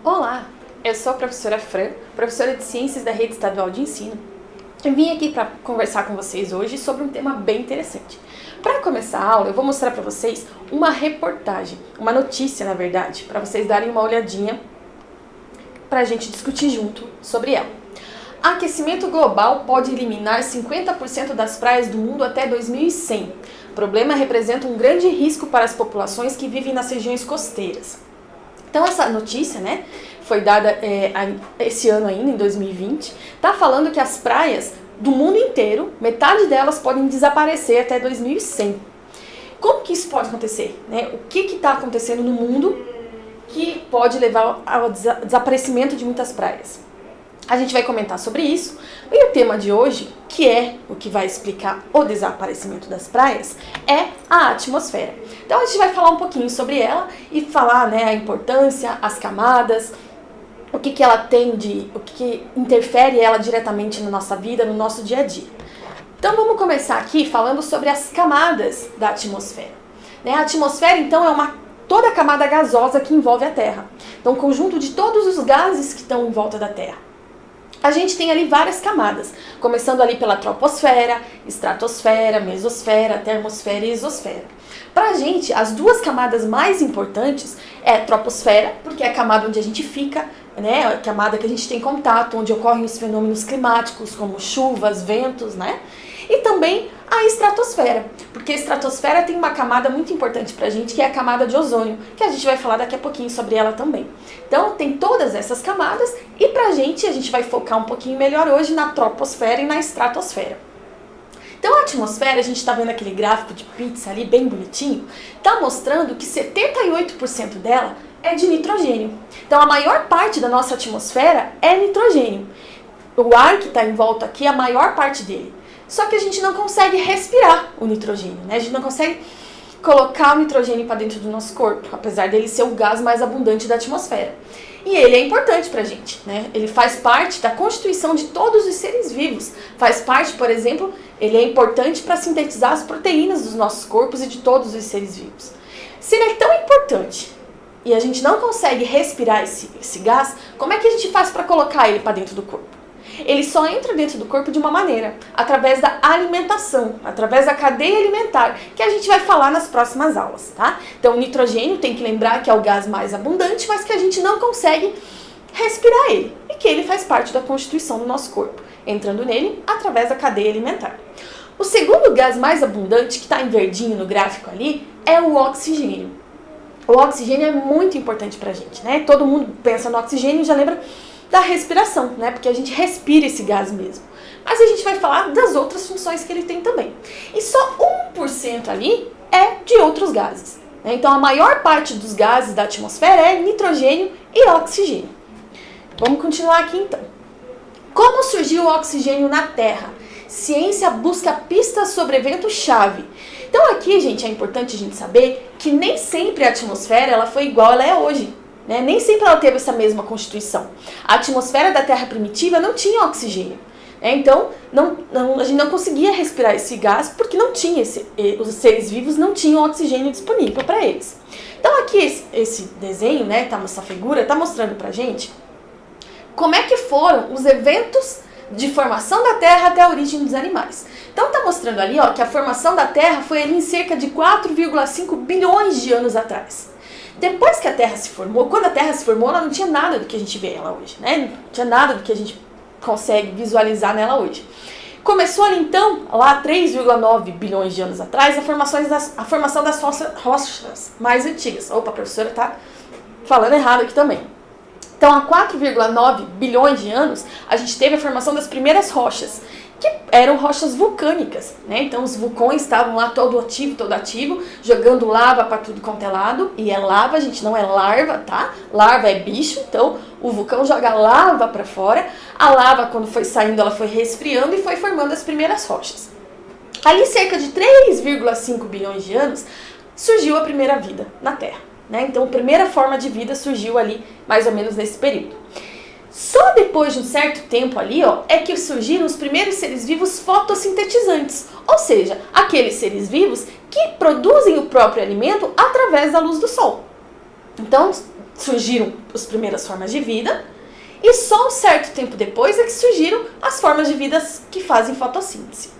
Olá, eu sou a professora Fran, professora de Ciências da Rede Estadual de Ensino. Eu vim aqui para conversar com vocês hoje sobre um tema bem interessante. Para começar a aula, eu vou mostrar para vocês uma reportagem, uma notícia, na verdade, para vocês darem uma olhadinha para a gente discutir junto sobre ela. Aquecimento global pode eliminar 50% das praias do mundo até 2100. O problema representa um grande risco para as populações que vivem nas regiões costeiras. Então essa notícia, foi dada esse ano ainda, em 2020, está falando que as praias do mundo inteiro, metade delas podem desaparecer até 2100. Como que isso pode acontecer? O que está acontecendo no mundo que pode levar ao desaparecimento de muitas praias? A gente vai comentar sobre isso, e o tema de hoje, que é o que vai explicar o desaparecimento das praias, é a atmosfera. Então a gente vai falar um pouquinho sobre ela e falar a importância, as camadas, o que ela tem o que interfere ela diretamente na nossa vida, no nosso dia a dia. Então vamos começar aqui falando sobre as camadas da atmosfera. A atmosfera, então, é toda a camada gasosa que envolve a Terra. Então, um conjunto de todos os gases que estão em volta da Terra. A gente tem ali várias camadas, começando ali pela troposfera, estratosfera, mesosfera, termosfera e exosfera. Pra gente, as duas camadas mais importantes é a troposfera, porque é a camada onde a gente fica, a camada que a gente tem contato, onde ocorrem os fenômenos climáticos, como chuvas, ventos, E também a estratosfera, porque a estratosfera tem uma camada muito importante pra gente, que é a camada de ozônio, que a gente vai falar daqui a pouquinho sobre ela também. Então tem todas essas camadas e a gente vai focar um pouquinho melhor hoje na troposfera e na estratosfera. Então a atmosfera, a gente está vendo aquele gráfico de pizza ali bem bonitinho, está mostrando que 78% dela é de nitrogênio. Então a maior parte da nossa atmosfera é nitrogênio. O ar que está em volta aqui é a maior parte dele. Só que a gente não consegue respirar o nitrogênio, A gente não consegue colocar o nitrogênio para dentro do nosso corpo, apesar dele ser o gás mais abundante da atmosfera. E ele é importante para a gente, Ele faz parte da constituição de todos os seres vivos. Faz parte, por exemplo, ele é importante para sintetizar as proteínas dos nossos corpos e de todos os seres vivos. Se ele é tão importante e a gente não consegue respirar esse gás, como é que a gente faz para colocar ele para dentro do corpo? Ele só entra dentro do corpo de uma maneira, através da alimentação, através da cadeia alimentar, que a gente vai falar nas próximas aulas, tá? Então o nitrogênio tem que lembrar que é o gás mais abundante, mas que a gente não consegue respirar ele, e que ele faz parte da constituição do nosso corpo, entrando nele através da cadeia alimentar. O segundo gás mais abundante, que está em verdinho no gráfico ali, é o oxigênio. O oxigênio é muito importante pra gente, Todo mundo pensa no oxigênio e já lembra da respiração, porque a gente respira esse gás mesmo. Mas a gente vai falar das outras funções que ele tem também. E só 1% ali é de outros gases. Então a maior parte dos gases da atmosfera é nitrogênio e oxigênio. Vamos continuar aqui então. Como surgiu o oxigênio na Terra? Ciência busca pistas sobre evento-chave. Então aqui, gente, é importante a gente saber que nem sempre a atmosfera ela foi igual ela é hoje. Nem sempre ela teve essa mesma constituição. A atmosfera da Terra primitiva não tinha oxigênio. Então, a gente não conseguia respirar esse gás porque não tinha os seres vivos não tinham oxigênio disponível para eles. Então aqui esse desenho, essa figura, está mostrando pra gente como é que foram os eventos de formação da Terra até a origem dos animais. Então está mostrando ali que a formação da Terra foi ali em cerca de 4,5 bilhões de anos atrás. Depois que a Terra se formou, quando a Terra se formou, ela não tinha nada do que a gente vê ela hoje, Não tinha nada do que a gente consegue visualizar nela hoje. Começou ali então, lá 3,9 bilhões de anos atrás, a formação das rochas mais antigas. Opa, a professora está falando errado aqui também. Então, há 4,9 bilhões de anos, a gente teve a formação das primeiras rochas, que eram rochas vulcânicas, Então, os vulcões estavam lá todo ativo, jogando lava para tudo quanto é lado. E é lava, gente, não é larva, tá? Larva é bicho, então o vulcão joga lava para fora. A lava, quando foi saindo, ela foi resfriando e foi formando as primeiras rochas. Ali, cerca de 3,5 bilhões de anos, surgiu a primeira vida na Terra. Então, a primeira forma de vida surgiu ali, mais ou menos nesse período. Só depois de um certo tempo ali, ó, é que surgiram os primeiros seres vivos fotossintetizantes, ou seja, aqueles seres vivos que produzem o próprio alimento através da luz do sol. Então, surgiram as primeiras formas de vida, e só um certo tempo depois é que surgiram as formas de vida que fazem fotossíntese.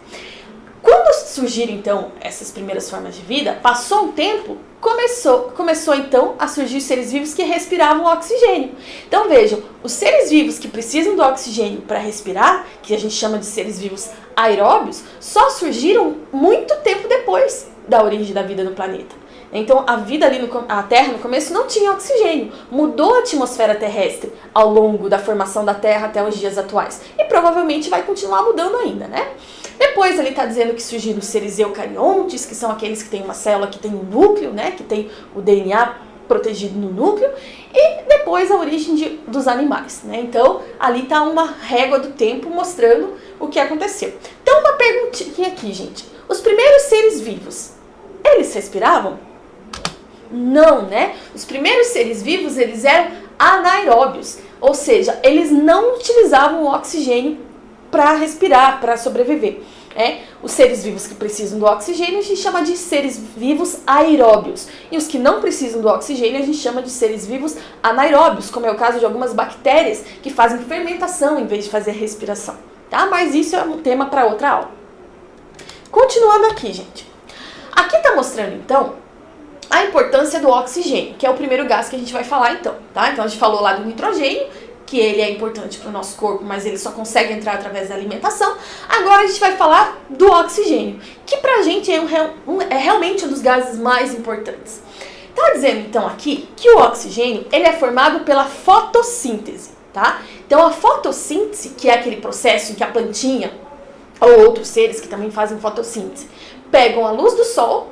Quando surgiram, então, essas primeiras formas de vida, passou um tempo, começou então a surgir seres vivos que respiravam oxigênio. Então vejam, os seres vivos que precisam do oxigênio para respirar, que a gente chama de seres vivos aeróbios, só surgiram muito tempo depois da origem da vida no planeta. Então a vida ali, a Terra no começo não tinha oxigênio, mudou a atmosfera terrestre ao longo da formação da Terra até os dias atuais. E provavelmente vai continuar mudando ainda, né? Depois ele está dizendo que surgiram os seres eucariontes, que são aqueles que têm uma célula que tem um núcleo, né? Que tem o DNA protegido no núcleo. E depois a origem dos animais, né? Então ali está uma régua do tempo mostrando o que aconteceu. Então uma perguntinha aqui, gente. Os primeiros seres vivos, eles respiravam? Não, né? Os primeiros seres vivos, eles eram anaeróbios, ou seja, eles não utilizavam o oxigênio para respirar, para sobreviver. Os seres vivos que precisam do oxigênio a gente chama de seres vivos aeróbios, e os que não precisam do oxigênio a gente chama de seres vivos anaeróbios, como é o caso de algumas bactérias que fazem fermentação em vez de fazer respiração, tá? Mas isso é um tema para outra aula. Continuando aqui, gente. Aqui está mostrando, então, a importância do oxigênio, que é o primeiro gás que a gente vai falar então, tá? Então a gente falou lá do nitrogênio, que ele é importante para o nosso corpo, mas ele só consegue entrar através da alimentação. Agora a gente vai falar do oxigênio, que pra gente é realmente um dos gases mais importantes. Tá dizendo então aqui que o oxigênio, ele é formado pela fotossíntese, tá? Então a fotossíntese, que é aquele processo em que a plantinha, ou outros seres que também fazem fotossíntese, pegam a luz do sol,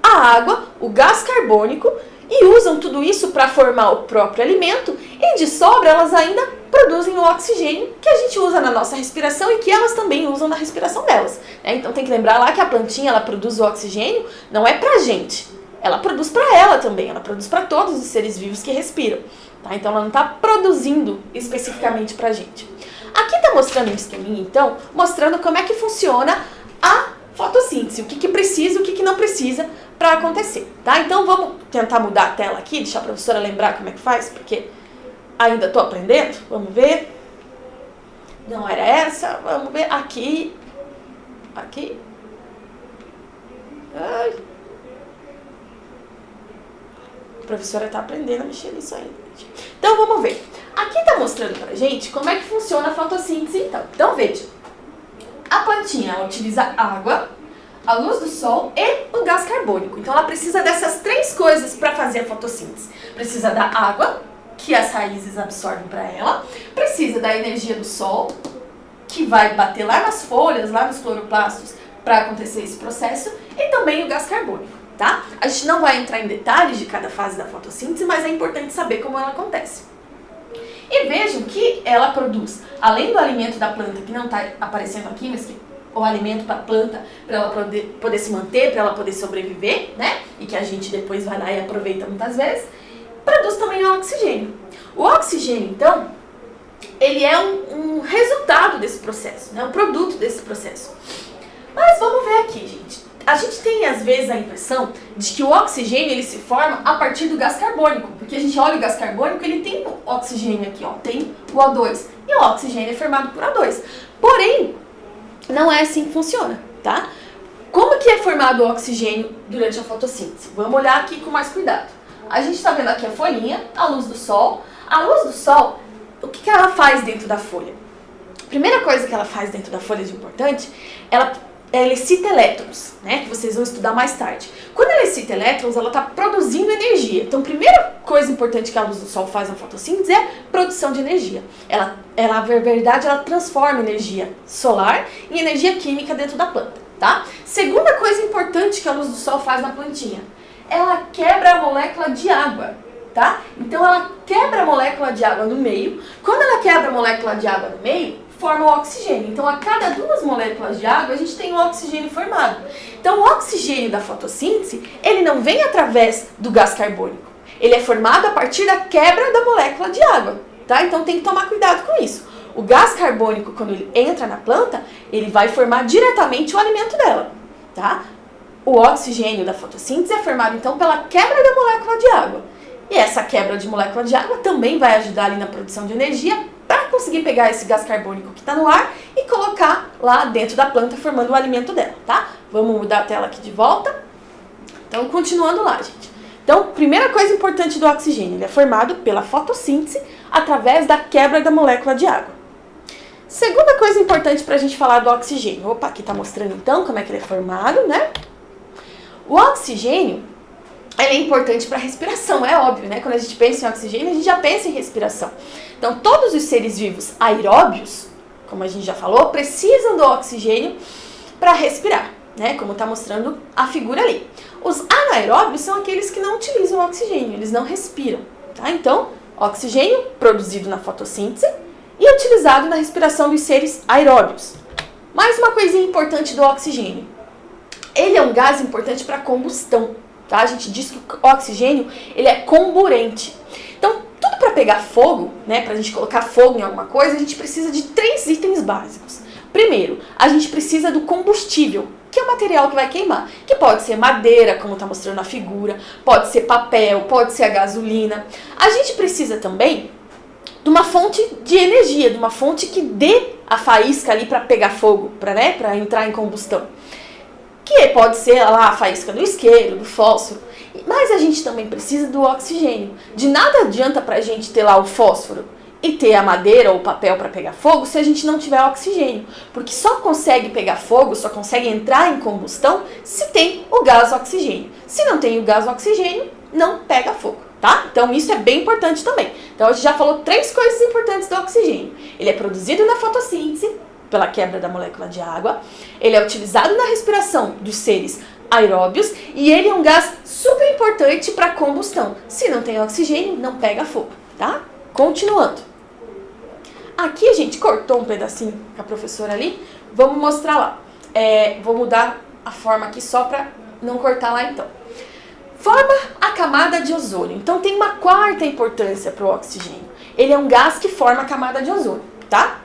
a água, o gás carbônico e usam tudo isso para formar o próprio alimento, e de sobra elas ainda produzem o oxigênio que a gente usa na nossa respiração e que elas também usam na respiração delas, né? Então tem que lembrar lá que a plantinha, ela produz o oxigênio, não é pra gente, ela produz para ela também, ela produz para todos os seres vivos que respiram, tá? Então ela não está produzindo especificamente pra gente. Aqui está mostrando um esqueminha, então, mostrando como é que funciona a fotossíntese, o que precisa e o que não precisa para acontecer, tá? Então vamos tentar mudar a tela aqui, deixar a professora lembrar como é que faz, porque ainda estou aprendendo. Vamos ver. Não era essa, vamos ver aqui. Aqui. Ai. A professora está aprendendo a mexer nisso ainda. Então vamos ver. Aqui está mostrando pra gente como é que funciona a fotossíntese, então. Então veja. A plantinha, ela utiliza água, a luz do sol e o gás carbônico. Então ela precisa dessas três coisas para fazer a fotossíntese. Precisa da água, que as raízes absorvem para ela. Precisa da energia do sol, que vai bater lá nas folhas, lá nos cloroplastos, para acontecer esse processo. E também o gás carbônico, tá? A gente não vai entrar em detalhes de cada fase da fotossíntese, mas é importante saber como ela acontece. E vejam que ela produz, além do alimento da planta, que não está aparecendo aqui, mas que o alimento para a planta, para ela poder se manter, para ela poder sobreviver, né? E que a gente depois vai lá e aproveita muitas vezes, produz também o oxigênio. O oxigênio, então, ele é um resultado desse processo, né? Um produto desse processo. Mas vamos ver aqui, gente. A gente tem, às vezes, a impressão de que o oxigênio ele se forma a partir do gás carbônico, porque a gente olha o gás carbônico, ele tem o oxigênio aqui, ó, tem o O2, e o oxigênio é formado por O2. Porém, não é assim que funciona, tá? Como que é formado o oxigênio durante a fotossíntese? Vamos olhar aqui com mais cuidado. A gente está vendo aqui a folhinha, a luz do sol. A luz do sol, o que ela faz dentro da folha? A primeira coisa que ela faz dentro da folha de importante, ela excita elétrons, né, que vocês vão estudar mais tarde. Quando ela excita elétrons, ela está produzindo energia. Então, a primeira coisa importante que a luz do sol faz na fotossíntese é produção de energia. Ela, na verdade, ela transforma energia solar em energia química dentro da planta, tá? Segunda coisa importante que a luz do sol faz na plantinha, ela quebra a molécula de água, tá? Então, ela quebra a molécula de água no meio. Quando ela quebra a molécula de água no meio, forma o oxigênio. Então, a cada 2 moléculas de água, a gente tem o oxigênio formado. Então, o oxigênio da fotossíntese, ele não vem através do gás carbônico. Ele é formado a partir da quebra da molécula de água, tá? Então tem que tomar cuidado com isso. O gás carbônico, quando ele entra na planta, ele vai formar diretamente o alimento dela, tá? O oxigênio da fotossíntese é formado, então, pela quebra da molécula de água. E essa quebra de molécula de água também vai ajudar ali na produção de energia para conseguir pegar esse gás carbônico que está no ar e colocar lá dentro da planta, formando o alimento dela, tá? Vamos mudar a tela aqui de volta. Então, continuando lá, gente. Então, primeira coisa importante do oxigênio, ele é formado pela fotossíntese através da quebra da molécula de água. Segunda coisa importante para a gente falar do oxigênio. Opa, aqui está mostrando então como é que ele é formado, né? O oxigênio, ele é importante para a respiração, é óbvio, né? Quando a gente pensa em oxigênio, a gente já pensa em respiração. Então, todos os seres vivos aeróbios, como a gente já falou, precisam do oxigênio para respirar, né? Como está mostrando a figura ali. Os anaeróbios são aqueles que não utilizam o oxigênio, eles não respiram, tá? Então, oxigênio produzido na fotossíntese e utilizado na respiração dos seres aeróbios. Mais uma coisinha importante do oxigênio. Ele é um gás importante para combustão, tá? A gente diz que o oxigênio, ele é comburente. Então, tudo para pegar fogo, né, pra gente colocar fogo em alguma coisa, a gente precisa de 3 itens básicos. Primeiro, a gente precisa do combustível, que é o material que vai queimar, que pode ser madeira, como está mostrando na figura, pode ser papel, pode ser a gasolina. A gente precisa também de uma fonte de energia, de uma fonte que dê a faísca ali para pegar fogo, para entrar em combustão. Que pode ser lá a faísca do isqueiro, do fósforo, mas a gente também precisa do oxigênio. De nada adianta pra gente ter lá o fósforo e ter a madeira ou o papel para pegar fogo se a gente não tiver oxigênio, porque só consegue pegar fogo, só consegue entrar em combustão se tem o gás oxigênio. Se não tem o gás oxigênio, não pega fogo, tá? Então isso é bem importante também. Então a gente já falou 3 coisas importantes do oxigênio. Ele é produzido na fotossíntese, pela quebra da molécula de água, ele é utilizado na respiração dos seres aeróbios e ele é um gás super importante para combustão. Se não tem oxigênio, não pega fogo, tá? Continuando. Aqui a gente cortou um pedacinho com a professora ali, vamos mostrar lá. Vou mudar a forma aqui só para não cortar lá então. Forma a camada de ozônio. Então tem uma quarta importância para o oxigênio. Ele é um gás que forma a camada de ozônio, tá?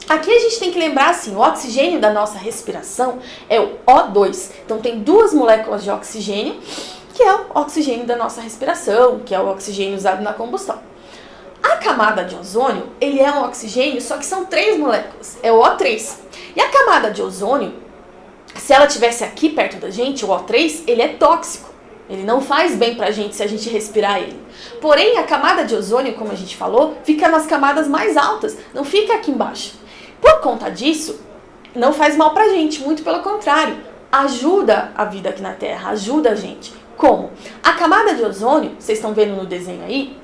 Aqui a gente tem que lembrar assim, o oxigênio da nossa respiração é o O2. Então tem 2 moléculas de oxigênio, que é o oxigênio da nossa respiração, que é o oxigênio usado na combustão. A camada de ozônio, ele é um oxigênio, só que são 3 moléculas, é o O3. E a camada de ozônio, se ela estivesse aqui perto da gente, o O3, ele é tóxico. Ele não faz bem pra gente se a gente respirar ele. Porém, a camada de ozônio, como a gente falou, fica nas camadas mais altas, não fica aqui embaixo. Por conta disso, não faz mal pra gente, muito pelo contrário, ajuda a vida aqui na Terra, ajuda a gente. Como? A camada de ozônio, vocês estão vendo no desenho aí,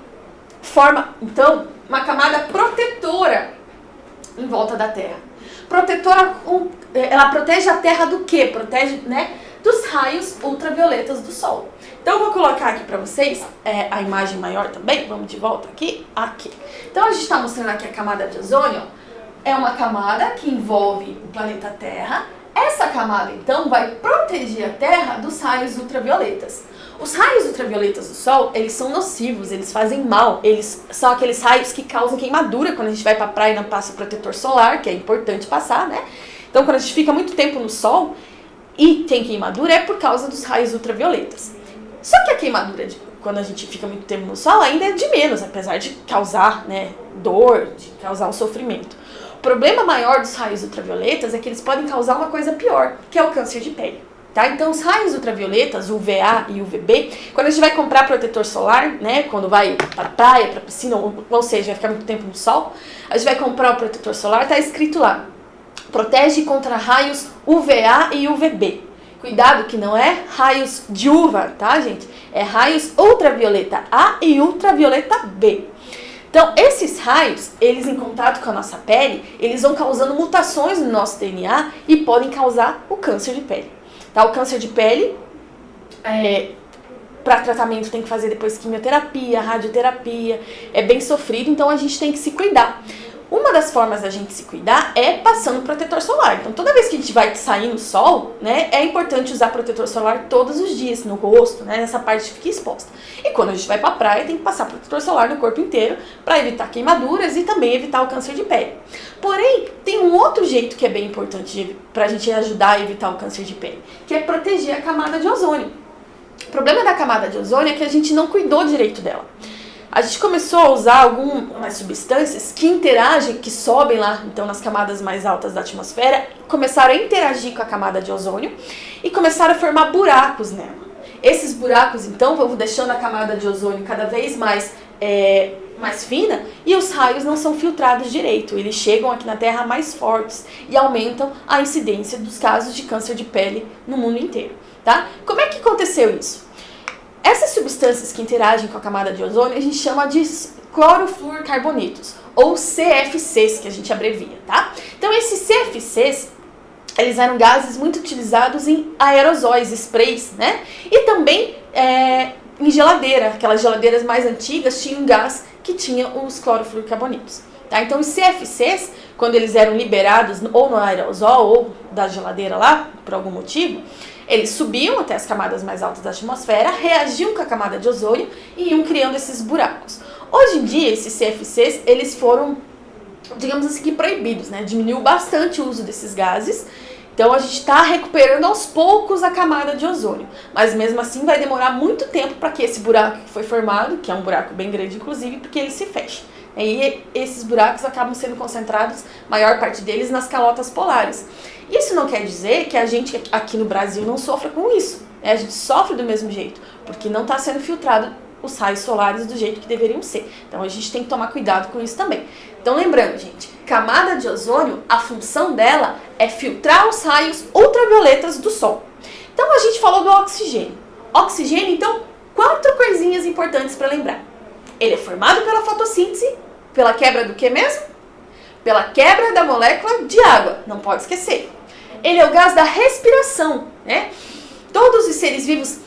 forma, então, uma camada protetora em volta da Terra. Protetora, ela protege a Terra do quê? Protege, né, dos raios ultravioletas do Sol. Então eu vou colocar aqui pra vocês a imagem maior também, vamos de volta aqui. Então a gente está mostrando aqui a camada de ozônio, é uma camada que envolve o planeta Terra. Essa camada, então, vai proteger a Terra dos raios ultravioletas. Os raios ultravioletas do Sol, eles são nocivos, eles fazem mal. Eles são aqueles raios que causam queimadura quando a gente vai pra praia e não passa o protetor solar, que é importante passar, né? Então, quando a gente fica muito tempo no Sol e tem queimadura, é por causa dos raios ultravioletas. Só que a queimadura, quando a gente fica muito tempo no Sol, ainda é de menos, apesar de causar, né, dor, de causar um sofrimento. O problema maior dos raios ultravioletas é que eles podem causar uma coisa pior, que é o câncer de pele. Tá? Então, os raios ultravioletas, UVA e UVB, quando a gente vai comprar protetor solar, né, quando vai para praia, para piscina, ou seja, vai ficar muito tempo no sol, a gente vai comprar o protetor solar, tá escrito lá, protege contra raios UVA e UVB. Cuidado que não é raios de uva, tá, gente? É raios ultravioleta A e ultravioleta B. Então, esses raios, eles em contato com a nossa pele, eles vão causando mutações no nosso DNA e podem causar o câncer de pele. Tá? O câncer de pele, para tratamento tem que fazer depois quimioterapia, radioterapia, é bem sofrido, então a gente tem que se cuidar. uma das formas da gente se cuidar é passando protetor solar. Então, toda vez que a gente vai sair no sol, né, é importante usar protetor solar todos os dias, no rosto, né, nessa parte que fica exposta. E quando a gente vai pra praia, tem que passar protetor solar no corpo inteiro para evitar queimaduras e também evitar o câncer de pele. Porém, tem um outro jeito que é bem importante pra gente ajudar a evitar o câncer de pele, que é proteger a camada de ozônio. O problema da camada de ozônio é que a gente não cuidou direito dela. A gente começou a usar algumas substâncias que interagem, que sobem lá, então, nas camadas mais altas da atmosfera, começaram a interagir com a camada de ozônio e começaram a formar buracos nela. Esses buracos, então, vão deixando a camada de ozônio cada vez mais fina e os raios não são filtrados direito. Eles chegam aqui na Terra mais fortes e aumentam a incidência dos casos de câncer de pele no mundo inteiro. Tá? Como é que aconteceu isso? Essas substâncias que interagem com a camada de ozônio a gente chama de clorofluorcarbonetos, ou CFCs, que a gente abrevia, tá? Então esses CFCs, eles eram gases muito utilizados em aerosóis, sprays, né? E também em geladeira, aquelas geladeiras mais antigas tinham um gás que tinha os clorofluorcarbonetos. Tá? Então os CFCs, quando eles eram liberados ou no aerosol ou da geladeira lá, por algum motivo, eles subiam até as camadas mais altas da atmosfera, reagiam com a camada de ozônio e iam criando esses buracos. Hoje em dia, esses CFCs, eles foram, digamos assim, proibidos, né? Diminuiu bastante o uso desses gases. Então a gente está recuperando aos poucos a camada de ozônio. Mas mesmo assim vai demorar muito tempo para que esse buraco que foi formado, que é um buraco bem grande inclusive, porque ele se feche. E esses buracos acabam sendo concentrados, maior parte deles, nas calotas polares. Isso não quer dizer que a gente aqui no Brasil não sofra com isso. A gente sofre do mesmo jeito, porque não está sendo filtrado os raios solares do jeito que deveriam ser. Então a gente tem que tomar cuidado com isso também. Então lembrando, gente, camada de ozônio, a função dela é filtrar os raios ultravioletas do Sol. Então a gente falou do oxigênio. Oxigênio, então, 4 coisinhas importantes para lembrar. Ele é formado pela fotossíntese, pela quebra do que mesmo? Pela quebra da molécula de água, não pode esquecer. Ele é o gás da respiração, né? Todos os seres vivos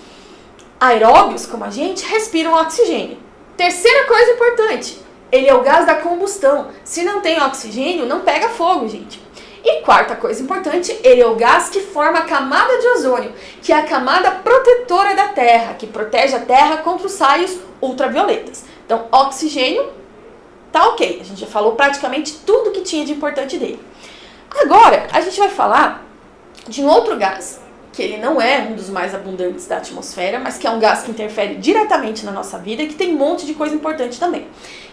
aeróbios, como a gente, respiram oxigênio. Terceira coisa importante, ele é o gás da combustão. Se não tem oxigênio, não pega fogo, gente. E quarta coisa importante, ele é o gás que forma a camada de ozônio, que é a camada protetora da Terra, que protege a Terra contra os raios ultravioletas. Então, oxigênio, tá ok. A gente já falou praticamente tudo que tinha de importante dele. Agora, a gente vai falar de um outro gás, que ele não é um dos mais abundantes da atmosfera, mas que é um gás que interfere diretamente na nossa vida e que tem um monte de coisa importante também,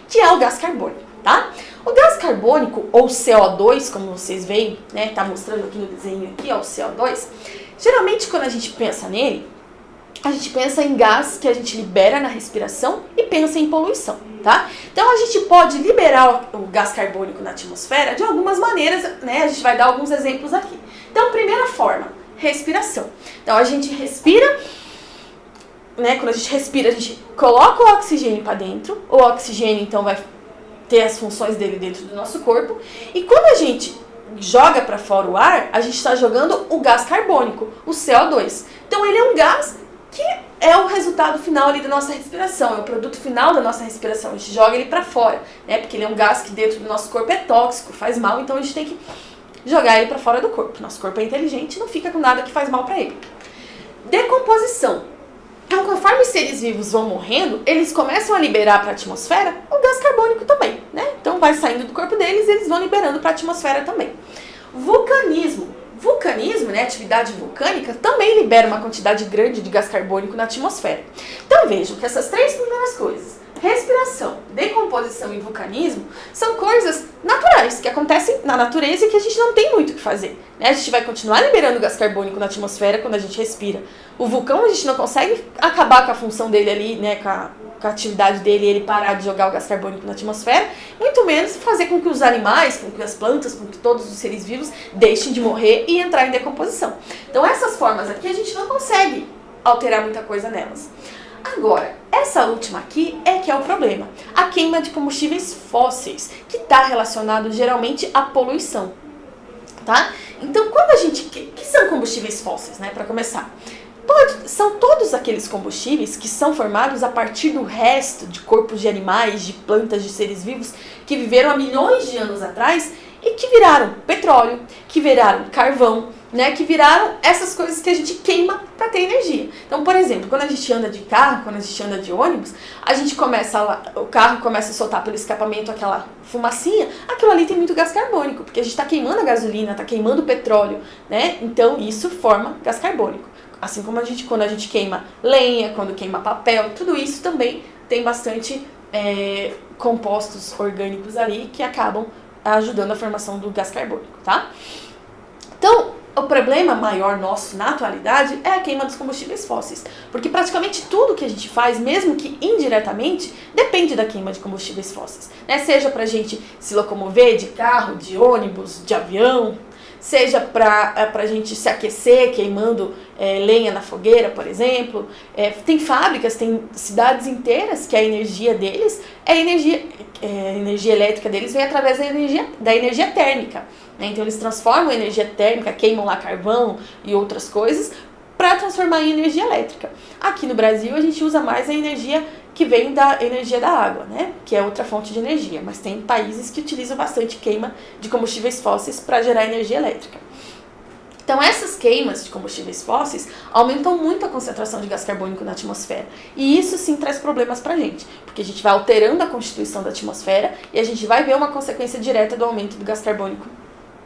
que é o gás carbônico, tá? O gás carbônico, ou CO2, como vocês veem, né, tá mostrando aqui no desenho aqui, ó, o CO2, geralmente quando a gente pensa nele, a gente pensa em gás que a gente libera na respiração e pensa em poluição, tá? Então a gente pode liberar o gás carbônico na atmosfera de algumas maneiras, né? A gente vai dar alguns exemplos aqui. Então, primeira forma, respiração. Então a gente respira, né? Quando a gente respira, a gente coloca o oxigênio para dentro. O oxigênio então vai ter as funções dele dentro do nosso corpo. E quando a gente joga para fora o ar, a gente está jogando o gás carbônico, o CO2. Então ele é um gás que é o resultado final ali da nossa respiração, é o produto final da nossa respiração. A gente joga ele para fora, né? Porque ele é um gás que dentro do nosso corpo é tóxico, faz mal, então a gente tem que jogar ele para fora do corpo. Nosso corpo é inteligente, não fica com nada que faz mal para ele. Decomposição. Então, conforme os seres vivos vão morrendo, eles começam a liberar para a atmosfera o gás carbônico também, né? Então vai saindo do corpo deles e eles vão liberando para a atmosfera também. Vulcanismo. Vulcanismo, né, atividade vulcânica, também libera uma quantidade grande de gás carbônico na atmosfera. Então vejam que essas 3 primeiras coisas, respiração, decomposição e vulcanismo, são coisas naturais, que acontecem na natureza e que a gente não tem muito o que fazer, né? A gente vai continuar liberando gás carbônico na atmosfera quando a gente respira. O vulcão, a gente não consegue acabar com a função dele ali, né, com a atividade dele, ele parar de jogar o gás carbônico na atmosfera, muito menos fazer com que os animais, com que as plantas, com que todos os seres vivos deixem de morrer e entrar em decomposição. Então essas formas aqui a gente não consegue alterar muita coisa nelas. Agora, essa última aqui é que é o problema, a queima de combustíveis fósseis, que está relacionado geralmente à poluição, tá? Então, quando a gente... que são combustíveis fósseis, né, para começar? São todos aqueles combustíveis que são formados a partir do resto de corpos de animais, de plantas, de seres vivos que viveram há milhões de anos atrás e que viraram petróleo, que viraram carvão, né, que viraram essas coisas que a gente queima para ter energia. Então, por exemplo, quando a gente anda de carro, quando a gente anda de ônibus, a gente o carro começa a soltar pelo escapamento aquela fumacinha, aquilo ali tem muito gás carbônico, porque a gente está queimando a gasolina, está queimando o petróleo, né? Então isso forma gás carbônico. Assim como quando a gente queima lenha, quando queima papel, tudo isso também tem bastante compostos orgânicos ali que acabam ajudando a formação do gás carbônico, tá? Então, o problema maior nosso na atualidade é a queima dos combustíveis fósseis, porque praticamente tudo que a gente faz, mesmo que indiretamente, depende da queima de combustíveis fósseis, né? Seja pra gente se locomover de carro, de ônibus, de avião, seja pra gente se aquecer queimando lenha na fogueira, por exemplo. Tem fábricas, tem cidades inteiras que a energia deles a energia elétrica deles vem através da energia térmica. Então eles transformam a energia térmica, queimam lá carvão e outras coisas para transformar em energia elétrica. Aqui no Brasil a gente usa mais a energia que vem da energia da água, né? Que é outra fonte de energia, mas tem países que utilizam bastante queima de combustíveis fósseis para gerar energia elétrica. Então essas queimas de combustíveis fósseis aumentam muito a concentração de gás carbônico na atmosfera. E isso sim traz problemas pra gente, porque a gente vai alterando a constituição da atmosfera e a gente vai ver uma consequência direta do aumento do gás carbônico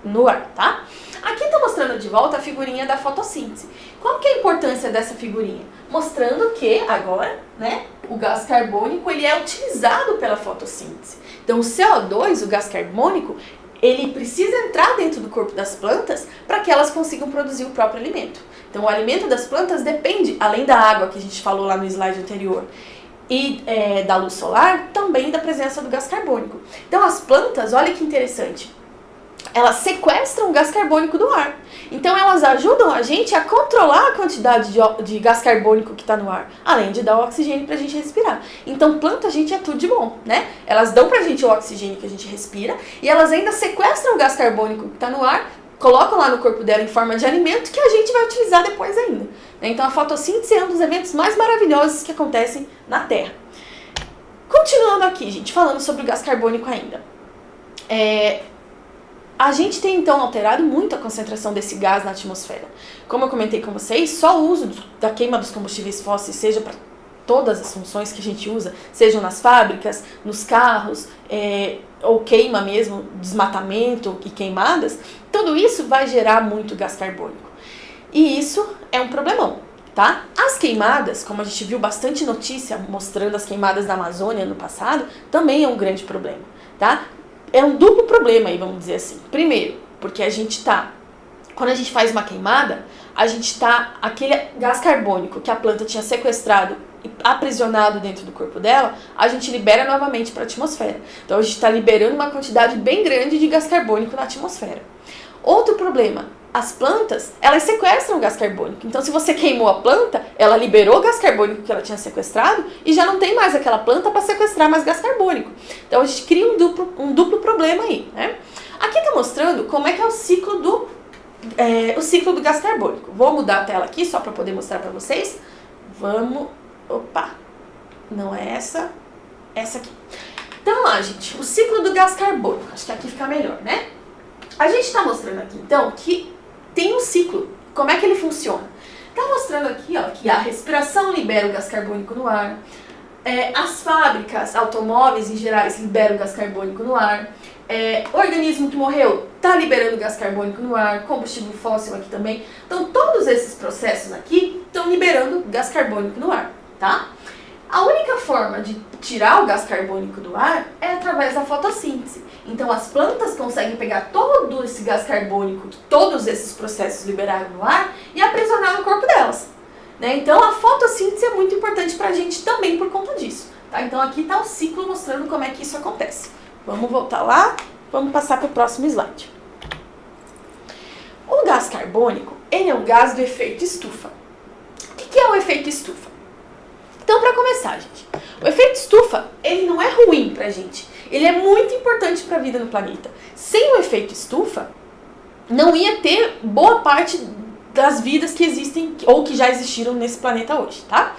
no ar, tá? Aqui tá mostrando de volta a figurinha da fotossíntese. Qual que é a importância dessa figurinha? Mostrando que agora, né, o gás carbônico ele é utilizado pela fotossíntese. Então o CO2, o gás carbônico, ele precisa entrar dentro do corpo das plantas para que elas consigam produzir o próprio alimento. Então o alimento das plantas depende, além da água que a gente falou lá no slide anterior, e da luz solar, também da presença do gás carbônico. Então as plantas, olha que interessante, elas sequestram o gás carbônico do ar. Então elas ajudam a gente a controlar a quantidade de gás carbônico que está no ar, além de dar o oxigênio para a gente respirar. Então planta, a gente, é tudo de bom, né? Elas dão para a gente o oxigênio que a gente respira e elas ainda sequestram o gás carbônico que está no ar, colocam lá no corpo dela em forma de alimento que a gente vai utilizar depois ainda. Então a fotossíntese é um dos eventos mais maravilhosos que acontecem na Terra. Continuando aqui, gente, falando sobre o gás carbônico ainda. A gente tem então alterado muito a concentração desse gás na atmosfera. Como eu comentei com vocês, só o uso da queima dos combustíveis fósseis, seja para todas as funções que a gente usa, sejam nas fábricas, nos carros, ou queima mesmo, desmatamento e queimadas, tudo isso vai gerar muito gás carbônico. E isso é um problemão, tá? As queimadas, como a gente viu bastante notícia mostrando as queimadas da Amazônia no passado, também é um grande problema, tá? É um duplo problema aí, vamos dizer assim. Primeiro, porque quando a gente faz uma queimada, aquele gás carbônico que a planta tinha sequestrado e aprisionado dentro do corpo dela, a gente libera novamente para a atmosfera. Então a gente está liberando uma quantidade bem grande de gás carbônico na atmosfera. Outro problema, as plantas, elas sequestram gás carbônico. Então se você queimou a planta, ela liberou o gás carbônico que ela tinha sequestrado e já não tem mais aquela planta para sequestrar mais gás carbônico. Então a gente cria um duplo problema aí, né? Aqui está mostrando como é que é o ciclo do gás carbônico. Vou mudar a tela aqui só para poder mostrar para vocês. Opa, não é essa aqui. Então lá, gente, o ciclo do gás carbônico. Acho que aqui fica melhor, né? A gente está mostrando aqui, então, que tem um ciclo. Como é que ele funciona? Está mostrando aqui, ó, que a respiração libera o gás carbônico no ar. As fábricas, automóveis em geral, liberam gás carbônico no ar. Organismo que morreu está liberando gás carbônico no ar. Combustível fóssil aqui também. Então, todos esses processos aqui estão liberando gás carbônico no ar, tá? A única forma de tirar o gás carbônico do ar é através da fotossíntese. Então as plantas conseguem pegar todo esse gás carbônico, todos esses processos liberados no ar e aprisionar no corpo delas, né? Então a fotossíntese é muito importante para a gente também por conta disso, tá? Então aqui está o ciclo mostrando como é que isso acontece. Vamos voltar lá, vamos passar para o próximo slide. O gás carbônico, ele é um gás do efeito estufa. O que é o efeito estufa? Então, para começar, gente, o efeito estufa, ele não é ruim pra gente. Ele é muito importante para a vida no planeta. Sem o efeito estufa, não ia ter boa parte das vidas que existem ou que já existiram nesse planeta hoje, tá?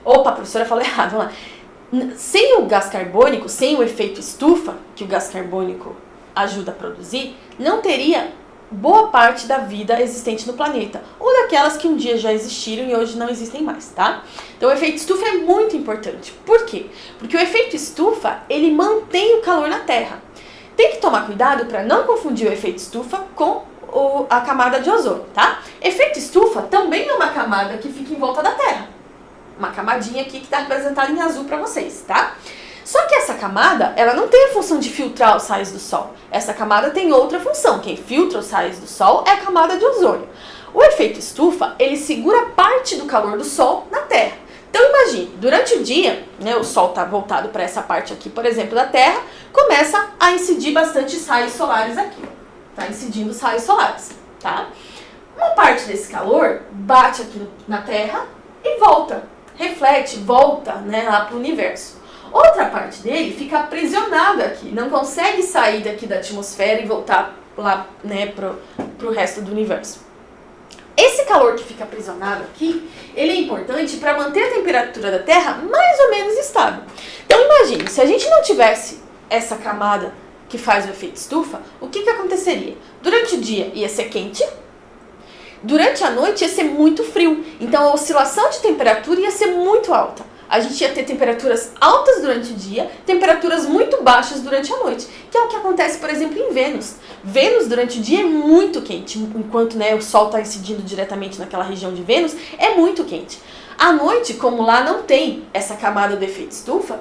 Opa, a professora falou errado, vamos lá. Sem o gás carbônico, sem o efeito estufa, que o gás carbônico ajuda a produzir, não teria boa parte da vida existente no planeta, ou daquelas que um dia já existiram e hoje não existem mais, tá? Então o efeito estufa é muito importante. Por quê? Porque o efeito estufa, ele mantém o calor na Terra. Tem que tomar cuidado para não confundir o efeito estufa com a camada de ozônio, tá? Efeito estufa também é uma camada que fica em volta da Terra. Uma camadinha aqui que está representada em azul para vocês, tá? Só que essa camada, ela não tem a função de filtrar os raios do Sol. Essa camada tem outra função. Quem filtra os raios do Sol é a camada de ozônio. O efeito estufa, ele segura parte do calor do Sol na Terra. Então imagine, durante o dia, né, o Sol está voltado para essa parte aqui, por exemplo, da Terra, começa a incidir bastante raios solares aqui. Está incidindo os raios solares, tá? Uma parte desse calor bate aqui na Terra e volta, reflete, volta, né, lá para o universo. Outra parte dele fica aprisionada aqui, não consegue sair daqui da atmosfera e voltar lá, né, pro resto do universo. Esse calor que fica aprisionado aqui, ele é importante para manter a temperatura da Terra mais ou menos estável. Então imagine, se a gente não tivesse essa camada que faz o efeito estufa, o que aconteceria? Durante o dia ia ser quente, durante a noite ia ser muito frio, então a oscilação de temperatura ia ser muito alta. A gente ia ter temperaturas altas durante o dia, temperaturas muito baixas durante a noite, que é o que acontece, por exemplo, em Vênus. Vênus, durante o dia, é muito quente, enquanto, né, o Sol está incidindo diretamente naquela região de Vênus, é muito quente. À noite, como lá não tem essa camada do efeito estufa,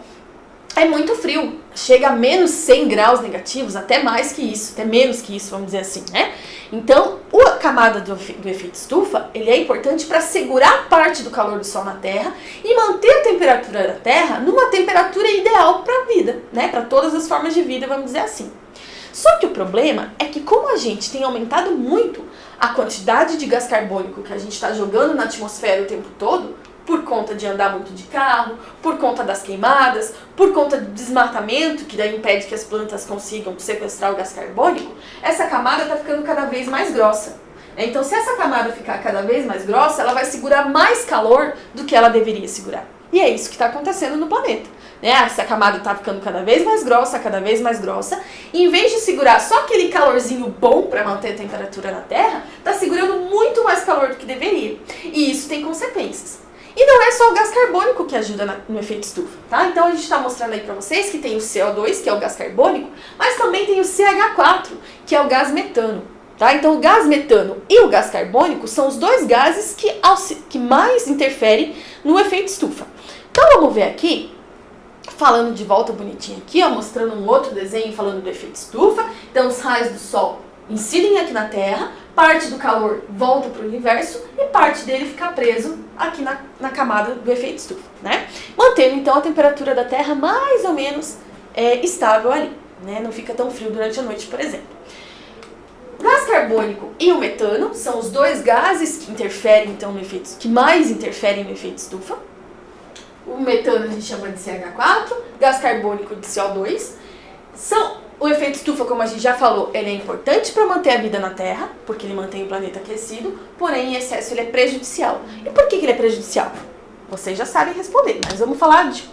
é muito frio, chega a menos 100 graus negativos, até mais que isso, até menos que isso, vamos dizer assim, né? Então, a camada do efeito estufa, ele é importante para segurar parte do calor do Sol na Terra e manter a temperatura da Terra numa temperatura ideal para a vida, né? Para todas as formas de vida, vamos dizer assim. Só que o problema é que como a gente tem aumentado muito a quantidade de gás carbônico que a gente está jogando na atmosfera o tempo todo, por conta de andar muito de carro, por conta das queimadas, por conta do desmatamento, que daí impede que as plantas consigam sequestrar o gás carbônico, essa camada está ficando cada vez mais grossa. Então, se essa camada ficar cada vez mais grossa, ela vai segurar mais calor do que ela deveria segurar. E é isso que está acontecendo no planeta. Essa camada está ficando cada vez mais grossa, e em vez de segurar só aquele calorzinho bom para manter a temperatura na Terra, está segurando muito mais calor do que deveria. E isso tem consequências. E não é só o gás carbônico que ajuda no efeito estufa, tá? Então a gente está mostrando aí para vocês que tem o CO2, que é o gás carbônico, mas também tem o CH4, que é o gás metano, tá? Então o gás metano e o gás carbônico são os dois gases que mais interferem no efeito estufa. Então vamos ver aqui, falando de volta bonitinho aqui, ó, mostrando um outro desenho falando do efeito estufa. Então os raios do Sol incidem aqui na Terra, parte do calor volta para o universo e parte dele fica preso aqui na camada do efeito estufa, né? Mantendo então a temperatura da Terra mais ou menos estável ali, né? Não fica tão frio durante a noite, por exemplo. O gás carbônico e o metano são os dois gases que interferem então no efeito, que mais interferem no efeito estufa. O metano a gente chama de CH4, gás carbônico de CO2. O efeito estufa, como a gente já falou, ele é importante para manter a vida na Terra, porque ele mantém o planeta aquecido, porém em excesso ele é prejudicial. E por que ele é prejudicial? Vocês já sabem responder, mas vamos falar de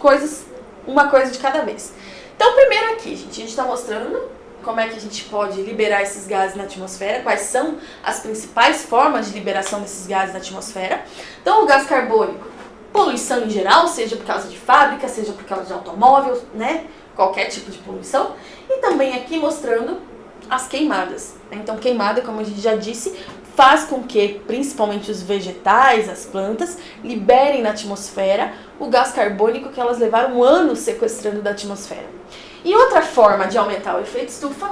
uma coisa de cada vez. Então primeiro aqui, a gente está mostrando como é que a gente pode liberar esses gases na atmosfera, quais são as principais formas de liberação desses gases na atmosfera. Então o gás carbônico, poluição em geral, seja por causa de fábrica, seja por causa de automóvel, né? Qualquer tipo de poluição. E também aqui mostrando as queimadas. Então queimada, como a gente já disse, faz com que principalmente os vegetais, as plantas, liberem na atmosfera o gás carbônico que elas levaram anos sequestrando da atmosfera. E outra forma de aumentar o efeito estufa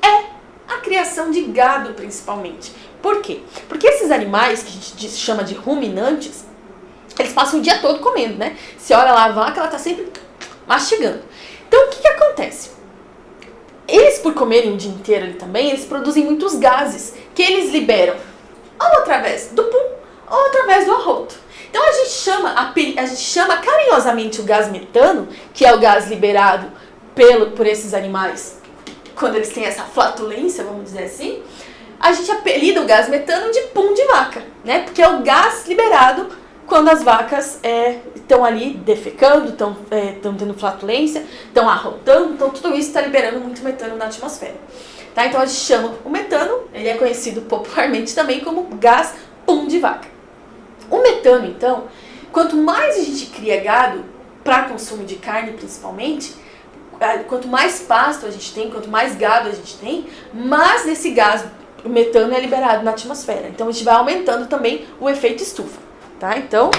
é a criação de gado, principalmente. Por quê? Porque esses animais, que a gente chama de ruminantes, eles passam o dia todo comendo, né? Você olha lá a vaca, ela está sempre mastigando. Então, o que acontece? Eles, por comerem o dia inteiro ali também, eles produzem muitos gases que eles liberam ou através do pum ou através do arroto. Então, a gente chama carinhosamente o gás metano, que é o gás liberado por esses animais, quando eles têm essa flatulência, vamos dizer assim, a gente apelida o gás metano de pum de vaca, né? Porque é o gás liberado quando as vacas estão ali defecando, estão tendo flatulência, estão arrotando, então tudo isso está liberando muito metano na atmosfera. Tá? Então a gente chama o metano, ele é conhecido popularmente também como gás pum de vaca. O metano, então, quanto mais a gente cria gado, para consumo de carne principalmente, quanto mais pasto a gente tem, quanto mais gado a gente tem, mais desse gás, o metano, é liberado na atmosfera. Então a gente vai aumentando também o efeito estufa. Tá? Então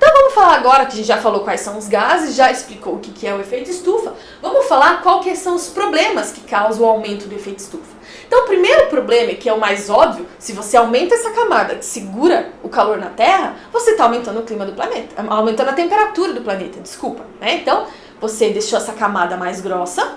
vamos falar agora que a gente já falou quais são os gases, já explicou o que é o efeito estufa. Vamos falar quais são os problemas que causam o aumento do efeito estufa. Então o primeiro problema, que é o mais óbvio, se você aumenta essa camada que segura o calor na Terra, você está aumentando o clima do planeta, aumentando a temperatura do planeta, desculpa. Né? Então você deixou essa camada mais grossa,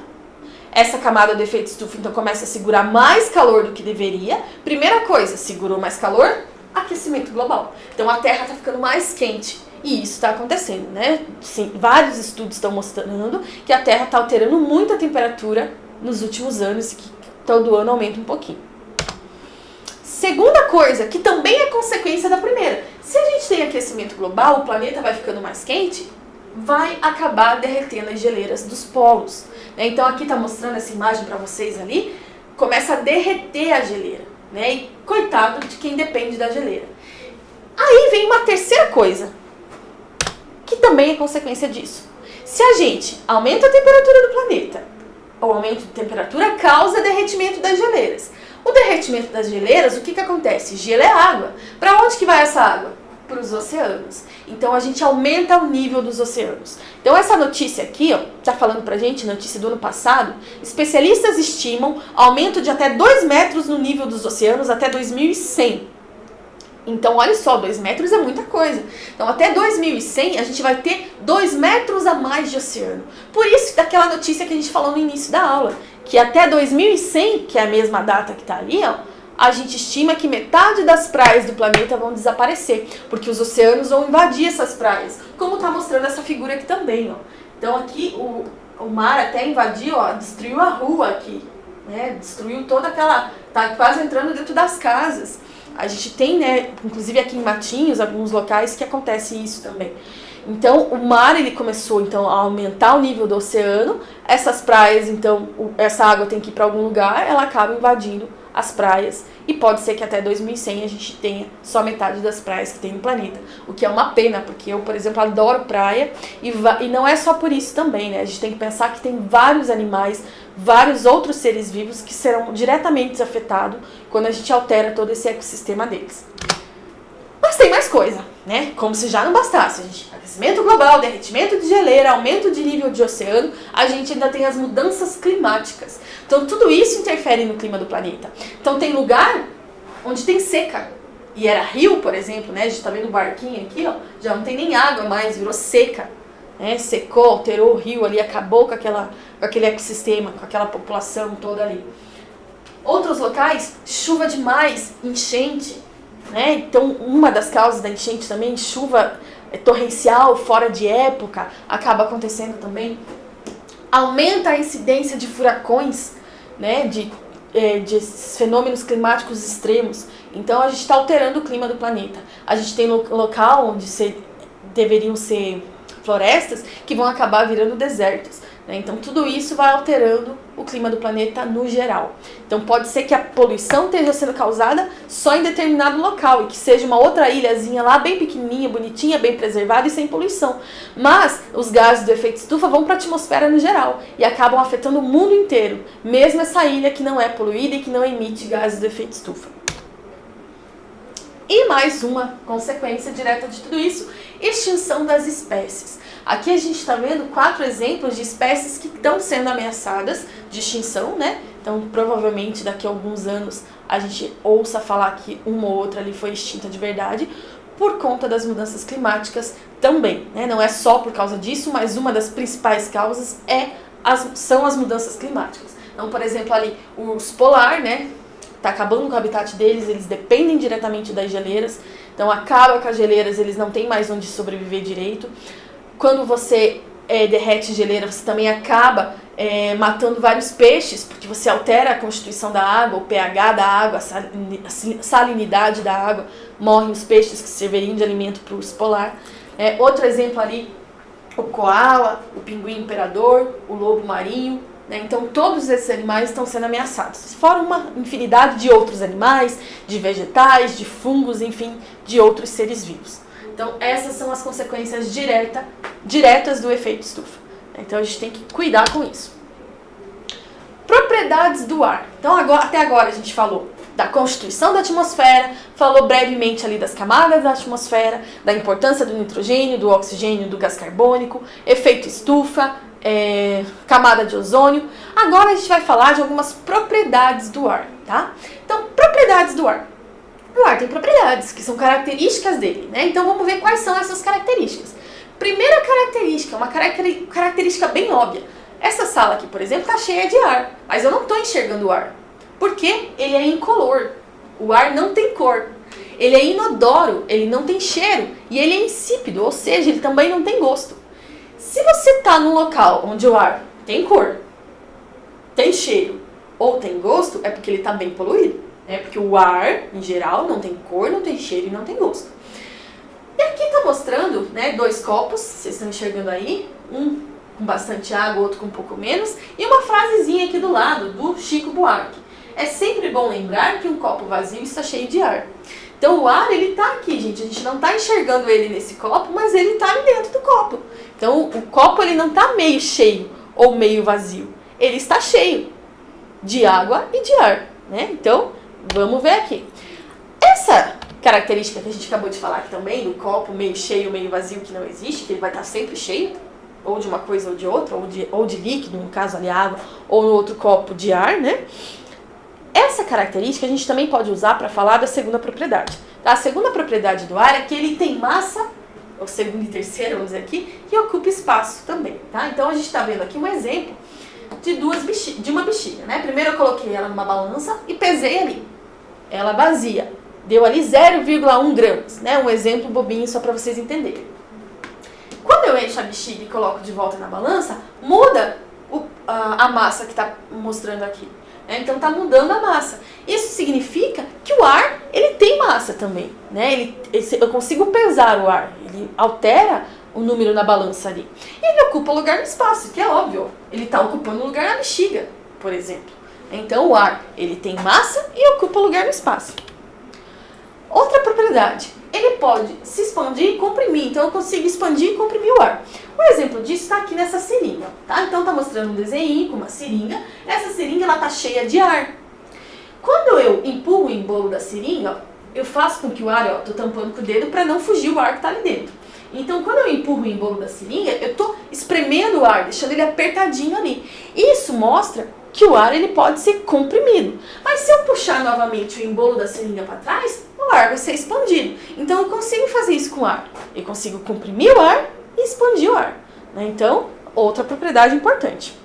essa camada do efeito estufa então começa a segurar mais calor do que deveria. Primeira coisa, segurou mais calor, aquecimento global. Então a Terra está ficando mais quente. E isso está acontecendo, né? Sim, vários estudos estão mostrando que a Terra está alterando muito a temperatura nos últimos anos e que todo ano aumenta um pouquinho. Segunda coisa, que também é consequência da primeira. Se a gente tem aquecimento global, o planeta vai ficando mais quente, vai acabar derretendo as geleiras dos polos. Né? Então aqui está mostrando essa imagem para vocês ali, começa a derreter a geleira. Né? E coitado de quem depende da geleira. Aí vem uma terceira coisa, que também é consequência disso. Se a gente aumenta a temperatura do planeta, o aumento de temperatura causa derretimento das geleiras. O derretimento das geleiras, o que acontece? Gelo é água. Para onde que vai essa água? Para os oceanos. Então a gente aumenta o nível dos oceanos. Então essa notícia aqui, ó, tá falando pra gente, notícia do ano passado, especialistas estimam aumento de até 2 metros no nível dos oceanos até 2100. Então, olha só, 2 metros é muita coisa. Então, até 2100, a gente vai ter 2 metros a mais de oceano. Por isso, daquela notícia que a gente falou no início da aula, que até 2100, que é a mesma data que está ali, ó, a gente estima que metade das praias do planeta vão desaparecer, porque os oceanos vão invadir essas praias, como está mostrando essa figura aqui também, ó. Então, aqui, o mar até invadiu, ó, destruiu a rua aqui, né, destruiu toda aquela... tá quase entrando dentro das casas. A gente tem, né, inclusive aqui em Matinhos, alguns locais que acontece isso também. Então, o mar, ele começou, então, a aumentar o nível do oceano. Essas praias, então, essa água tem que ir para algum lugar, ela acaba invadindo as praias. E pode ser que até 2100 a gente tenha só metade das praias que tem no planeta. O que é uma pena, porque eu, por exemplo, adoro praia. E não é só por isso também, né? A gente tem que pensar que tem vários animais, vários outros seres vivos que serão diretamente afetados quando a gente altera todo esse ecossistema deles. Mas tem mais coisa, né? Como se já não bastasse. A gente, aquecimento global, derretimento de geleira, aumento de nível de oceano, a gente ainda tem as mudanças climáticas. Então tudo isso interfere no clima do planeta. Então tem lugar onde tem seca. E era rio, por exemplo, né? A gente tá vendo o barquinho aqui, ó, já não tem nem água mais, virou seca. Né? Secou, alterou o rio ali, acabou com aquele ecossistema, com aquela população toda ali. Outros locais, chuva demais, enchente. Né? Então, uma das causas da enchente também, chuva torrencial, fora de época, acaba acontecendo também. Aumenta a incidência de furacões, né? de fenômenos climáticos extremos. Então, a gente está alterando o clima do planeta. A gente tem local onde deveriam ser florestas que vão acabar virando desertos. Né? Então, tudo isso vai alterando o clima do planeta no geral. Então, pode ser que a poluição esteja sendo causada só em determinado local e que seja uma outra ilhazinha lá, bem pequenininha, bonitinha, bem preservada e sem poluição. Mas os gases do efeito estufa vão para a atmosfera no geral e acabam afetando o mundo inteiro, mesmo essa ilha que não é poluída e que não emite gases do efeito estufa. E mais uma consequência direta de tudo isso, extinção das espécies. Aqui a gente está vendo 4 exemplos de espécies que estão sendo ameaçadas de extinção, né? Então, provavelmente, daqui a alguns anos, a gente ouça falar que uma ou outra ali foi extinta de verdade, por conta das mudanças climáticas também, né? Não é só por causa disso, mas uma das principais causas são as mudanças climáticas. Então, por exemplo, ali, o urso polar, né? Está acabando com o habitat deles, eles dependem diretamente das geleiras, então acaba com as geleiras, eles não têm mais onde sobreviver direito. Quando você derrete geleira, você também acaba matando vários peixes, porque você altera a constituição da água, o pH da água, a salinidade da água, morrem os peixes que serviriam de alimento para o urso polar. Outro exemplo ali, o coala, o pinguim imperador, o lobo marinho, né? Então todos esses animais estão sendo ameaçados, fora uma infinidade de outros animais, de vegetais, de fungos, enfim, de outros seres vivos. Então essas são as consequências diretas do efeito estufa. Então a gente tem que cuidar com isso. Propriedades do ar. Então até agora a gente falou da constituição da atmosfera, falou brevemente ali das camadas da atmosfera, da importância do nitrogênio, do oxigênio, do gás carbônico, efeito estufa, camada de ozônio. Agora a gente vai falar de algumas propriedades do ar, tá? Então, propriedades do ar. O ar tem propriedades, que são características dele, né? Então vamos ver quais são essas características. Primeira característica, uma característica bem óbvia. Essa sala aqui, por exemplo, está cheia de ar, mas eu não estou enxergando o ar, porque ele é incolor. O ar não tem cor. Ele é inodoro, ele não tem cheiro, e ele é insípido, ou seja, ele também não tem gosto. Se você está num local onde o ar tem cor, tem cheiro ou tem gosto, é porque ele está bem poluído. Porque o ar, em geral, não tem cor, não tem cheiro e não tem gosto. E aqui está mostrando, né, dois copos, vocês estão enxergando aí, um com bastante água, outro com um pouco menos, e uma frasezinha aqui do lado, do Chico Buarque. É sempre bom lembrar que um copo vazio está cheio de ar. Então o ar, ele está aqui, gente, a gente não está enxergando ele nesse copo, mas ele está ali dentro do copo. Então o copo, ele não está meio cheio ou meio vazio, ele está cheio de água e de ar, né? Então, vamos ver aqui. Essa característica que a gente acabou de falar aqui também, do copo meio cheio, meio vazio, que não existe, que ele vai estar sempre cheio, ou de uma coisa ou de outra, ou de líquido, no caso ali água, ou no outro copo de ar, né? Essa característica a gente também pode usar para falar da segunda propriedade. Tá? A segunda propriedade do ar é que ele tem massa, ou segunda e terceira, vamos dizer aqui, que ocupa espaço também. Tá? Então a gente está vendo aqui um exemplo de uma bexiga. Né? Primeiro eu coloquei ela numa balança e pesei ali. Ela vazia. Deu ali 0,1 gramas. Né? Um exemplo bobinho só para vocês entenderem. Quando eu encho a bexiga e coloco de volta na balança, muda a massa que está mostrando aqui. Então está mudando a massa. Isso significa que o ar, ele tem massa também. Né? Eu consigo pesar o ar. Ele altera o número na balança ali. E ele ocupa lugar no espaço, que é óbvio. Ele está ocupando lugar na bexiga, por exemplo. Então o ar, ele tem massa e ocupa lugar no espaço. Outra propriedade, ele pode se expandir e comprimir. Então eu consigo expandir e comprimir o ar. Um exemplo disso está aqui nessa seringa. Tá? Então está mostrando um desenho com uma seringa. Essa seringa está cheia de ar. Quando eu empurro o embolo da seringa, eu faço com que o ar, estou tampando com o dedo para não fugir o ar que está ali dentro. Então quando eu empurro o embolo da seringa, eu estou espremendo o ar, deixando ele apertadinho ali. Isso mostra que o ar, ele pode ser comprimido. Mas se eu puxar novamente o embolo da seringa para trás, o ar vai ser expandido. Então eu consigo fazer isso com o ar. Eu consigo comprimir o ar e expandir o ar. Né? Então, outra propriedade importante.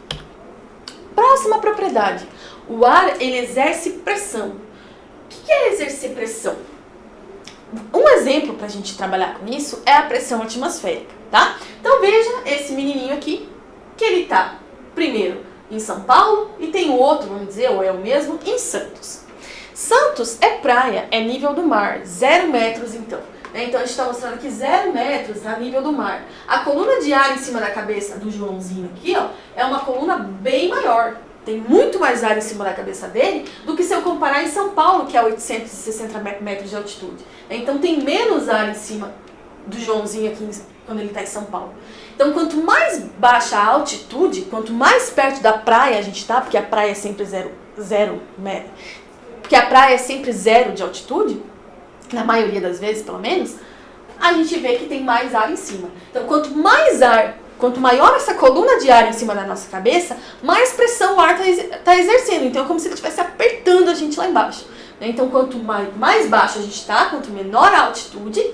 Próxima propriedade. O ar, ele exerce pressão. O que é exercer pressão? Um exemplo para a gente trabalhar com isso é a pressão atmosférica. Tá? Então veja esse menininho aqui, que ele está primeiro em São Paulo e tem o outro, vamos dizer, ou é o mesmo, em Santos. Santos é praia, é nível do mar, 0 metros então. Então a gente está mostrando aqui 0 metros a nível do mar. A coluna de ar em cima da cabeça do Joãozinho aqui, ó, é uma coluna bem maior. Tem muito mais ar em cima da cabeça dele do que se eu comparar em São Paulo, que é 860 metros de altitude. Então tem menos ar em cima do Joãozinho aqui quando ele está em São Paulo. Então quanto mais baixa a altitude, quanto mais perto da praia a gente está, porque a praia é sempre zero metro, porque a praia é sempre 0 de altitude, na maioria das vezes pelo menos, a gente vê que tem mais ar em cima. Então quanto mais ar, quanto maior essa coluna de ar em cima da nossa cabeça, mais pressão o ar está exercendo. Então é como se ele estivesse apertando a gente lá embaixo. Então quanto mais baixo a gente está, quanto menor a altitude,